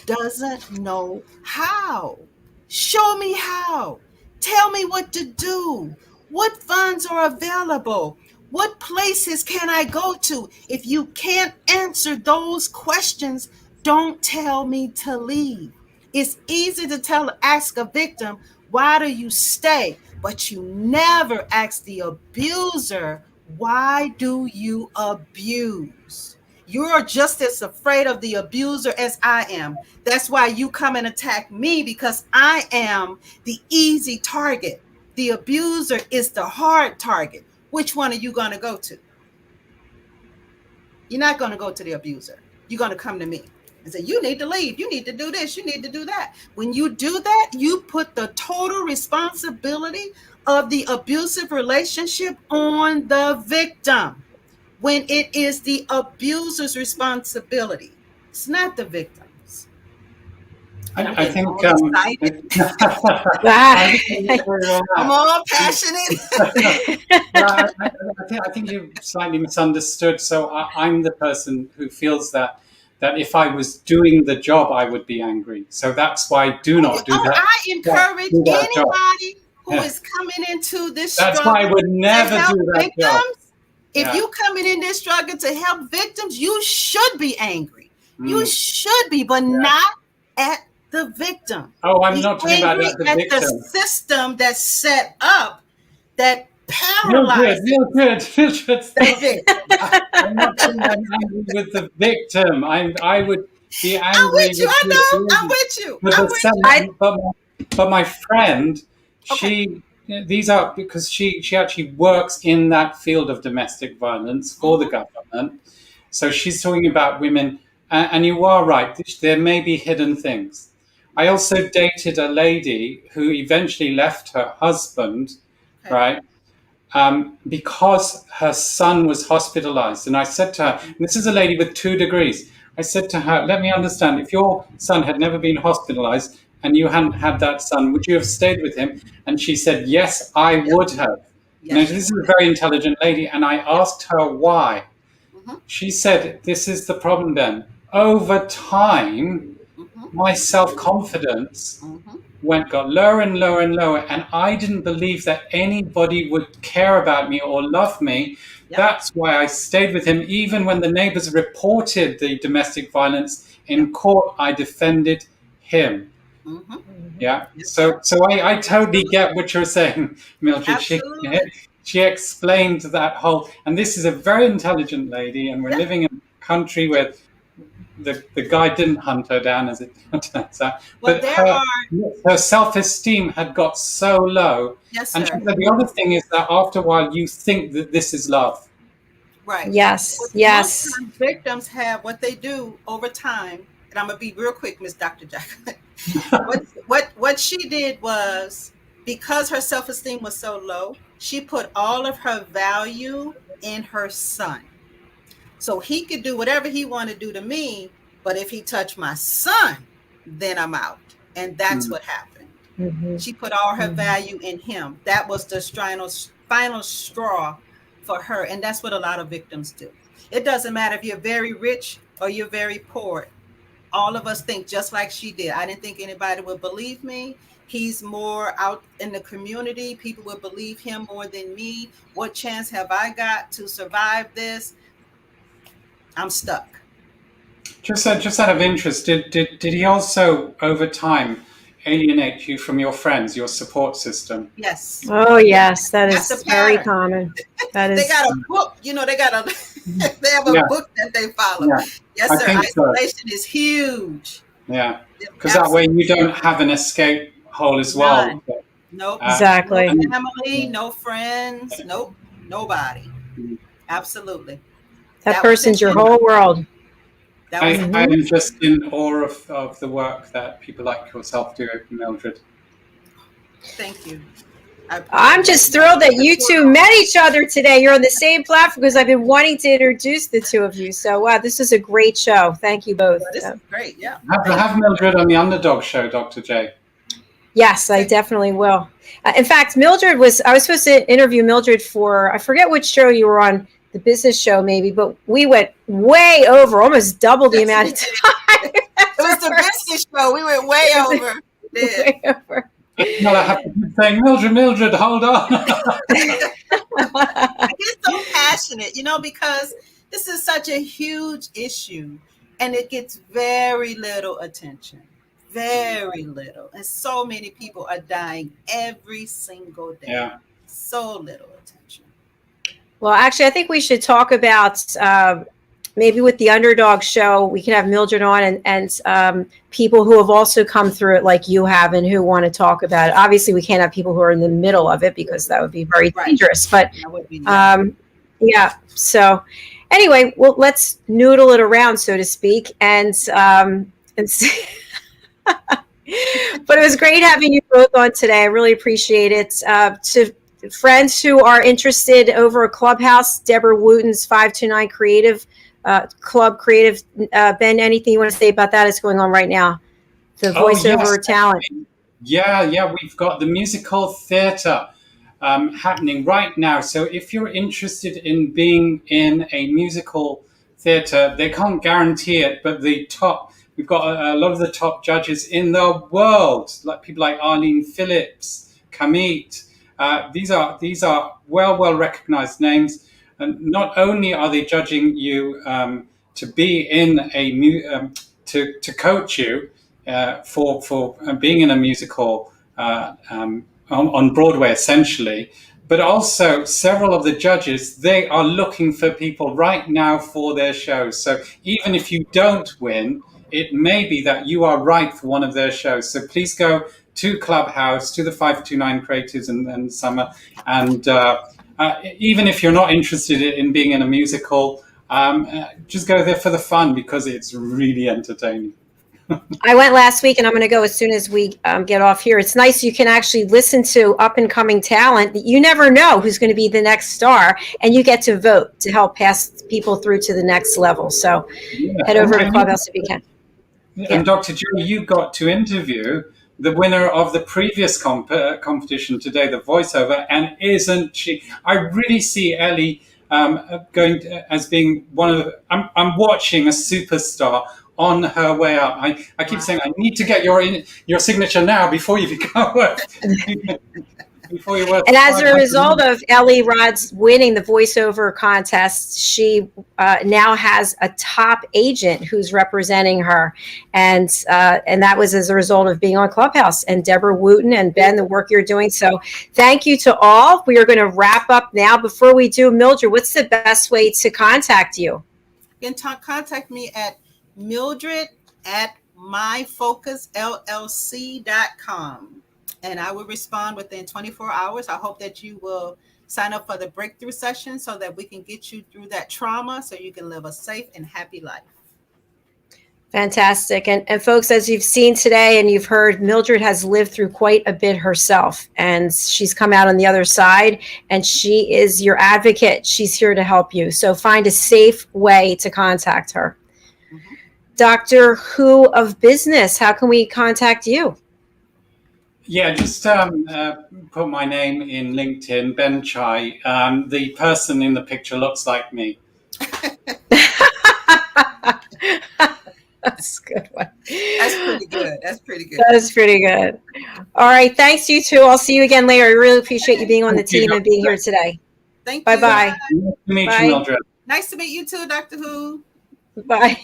doesn't know how. Show me how. Tell me what to do. What funds are available? What places can I go to? If you can't answer those questions, don't tell me to leave. It's easy to ask a victim, why do you stay? But you never ask the abuser, why do you abuse? You're just as afraid of the abuser as I am. That's why you come and attack me, because I am the easy target. The abuser is the hard target. Which one are you going to go to? You're not going to go to the abuser. You're going to come to me and say, you need to leave. You need to do this. You need to do that. When you do that, you put the total responsibility of the abusive relationship on the victim, when it is the abuser's responsibility. It's not the victim's. I think I'm all passionate. I think you've slightly misunderstood. So I'm the person who feels that if I was doing the job, I would be angry. So that's why I do not do that. I encourage anybody who is coming into this struggle. That's why I would never do that job. If you coming in this struggle to help victims, you should be angry. You should be, but not at the victim. Oh, I'm not talking about the victim. The system that's set up that paralyzes. Real good. I'm not saying I'm angry with the victim. I would be angry. I'm with you. I know. I'm with you. But my friend, these are because she actually works in that field of domestic violence for the government. So she's talking about women, and you are right. There may be hidden things. I also dated a lady who eventually left her husband, right? Because her son was hospitalized. And I said to her, and this is a lady with 2 degrees. I said to her, let me understand, if your son had never been hospitalized and you hadn't had that son, would you have stayed with him? And she said, yes, I would have. Yes. Now, this is a very intelligent lady. And I asked her why. She said, this is the problem, Ben. Over time, my self-confidence got lower and lower and lower, and I didn't believe that anybody would care about me or love me. That's why I stayed with him. Even when the neighbors reported the domestic violence in court, I defended him. So I totally get what you're saying, Mildred. She explained that whole, and this is a very intelligent lady, and we're living in a country where the guy didn't hunt her down, as it turns out. But her self-esteem had got so low. Yes, sir. And she said the other thing is that after a while, you think that this is love. Right. Yes. Yes. Victims have what they do over time, and I'm gonna be real quick, Miss Dr. Jacqueline. what she did was, because her self-esteem was so low, she put all of her value in her son. So he could do whatever he wanted to do to me, but if he touched my son, then I'm out. And that's what happened. She put all her value in him. That was the final straw for her. And that's what a lot of victims do. It doesn't matter if you're very rich or you're very poor. All of us think just like she did. I didn't think anybody would believe me. He's more out in the community. People would believe him more than me. What chance have I got to survive this? I'm stuck. Just out of interest, did he also over time alienate you from your friends, your support system? Yes. Oh yes, that is very common. That is. They got a book, they got a They have a book that they follow. Yeah. Yes, sir. Isolation is huge. Yeah, because that way you don't have an escape hole as well. Nope. Exactly. No family, no friends, nope, nobody. Absolutely. That person's your whole world. I'm just in awe of the work that people like yourself do, Mildred. Thank you. I'm just thrilled that you two met each other today. You're on the same platform because I've been wanting to introduce the two of you. So, wow, this is a great show. Thank you both. This is great, yeah. Have Mildred on the Underdog Show, Dr. J. Yes, I definitely will. In fact, I was supposed to interview Mildred for, I forget which show you were on, the business show maybe, but we went way over, almost double the amount of time. It was the business show. We went way over. Way over. Well, I have to keep saying, Mildred, hold on. I get so passionate, because this is such a huge issue and it gets very little attention. Very little. And so many people are dying every single day. Yeah. So little attention. Well, actually, I think we should talk about maybe with the Underdog Show, we can have Mildred on and people who have also come through it like you have and who want to talk about it. Obviously, we can't have people who are in the middle of it because that would be very dangerous. But yeah. So anyway, well, let's noodle it around, so to speak, and see. But it was great having you both on today. I really appreciate it. To friends who are interested over at Clubhouse, Deborah Wooten's 529 Creative Club Creative. Ben, anything you want to say about that is going on right now? The voiceover talent. Yeah. We've got the musical theatre happening right now. So if you're interested in being in a musical theatre, they can't guarantee it, but we've got a lot of the top judges in the world, like people like Arlene Phillips, Kamit. These are well recognized names, and not only are they judging you to be in a to coach you for being in a musical on Broadway essentially, but also several of the judges, they are looking for people right now for their shows. So even if you don't win, it may be that you are right for one of their shows. So please go to Clubhouse, to the 529 Creatives and Summer. And even if you're not interested in being in a musical, just go there for the fun because it's really entertaining. I went last week and I'm going to go as soon as we get off here. It's nice you can actually listen to up and coming talent. You never know who's going to be the next star, and you get to vote to help pass people through to the next level. So head over to Clubhouse if you can. And Dr. Joe, you got to interview the winner of the previous competition today, the voiceover, and isn't she? I really see Ellie as being one of the. I'm watching a superstar on her way up. I keep saying I need to get your signature now before you become. And as a result of Ellie Rod's winning the voiceover contest, she now has a top agent who's representing her, and that was as a result of being on Clubhouse. And Deborah Wooten and Ben, the work you're doing. So thank you to all. We are going to wrap up now. Before we do, Mildred, what's the best way to contact you? You can contact me at Mildred@myfocusllc.com. And I will respond within 24 hours. I hope that you will sign up for the breakthrough session so that we can get you through that trauma so you can live a safe and happy life. Fantastic. And folks, as you've seen today and you've heard, Mildred has lived through quite a bit herself, and she's come out on the other side, and she is your advocate. She's here to help you. So find a safe way to contact her. Mm-hmm. Dr. Who of Business, how can we contact you? Yeah, just put my name in LinkedIn, Ben Chai. The person in the picture looks like me. That's a good one. That's pretty good. That's pretty good. That is pretty good. All right. Thanks, you two. I'll see you again later. I really appreciate you being on the team and being here today. Thank you. Bye-bye. Nice to meet you, Mildred. Nice to meet you too, Dr. Who. Bye.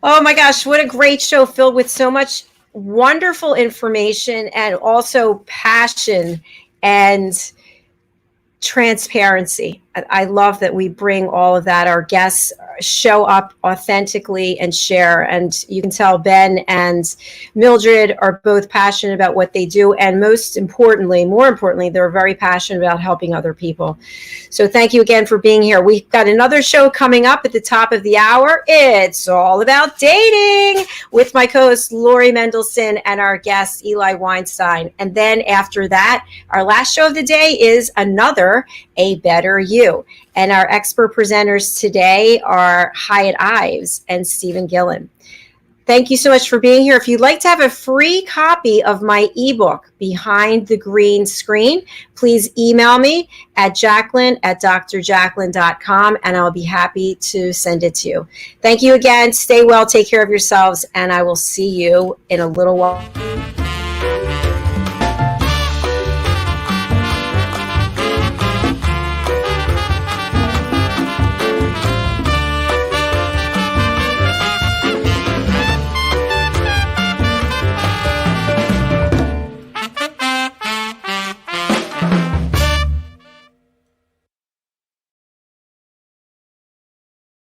Oh my gosh, what a great show filled with so much wonderful information and also passion and transparency. I love that we bring all of that. Our guests show up authentically and share. And you can tell Ben and Mildred are both passionate about what they do. And more importantly, they're very passionate about helping other people. So thank you again for being here. We've got another show coming up at the top of the hour. It's all about dating with my co-host Lori Mendelson and our guest Eli Weinstein. And then after that, our last show of the day is another A Better You. And our expert presenters today are Hyatt Ives and Stephen Gillen. Thank you so much for being here. If you'd like to have a free copy of my ebook, Behind the Green Screen, please email me at Jacqueline@drjacqueline.com, and I'll be happy to send it to you. Thank you again. Stay well, take care of yourselves, and I will see you in a little while.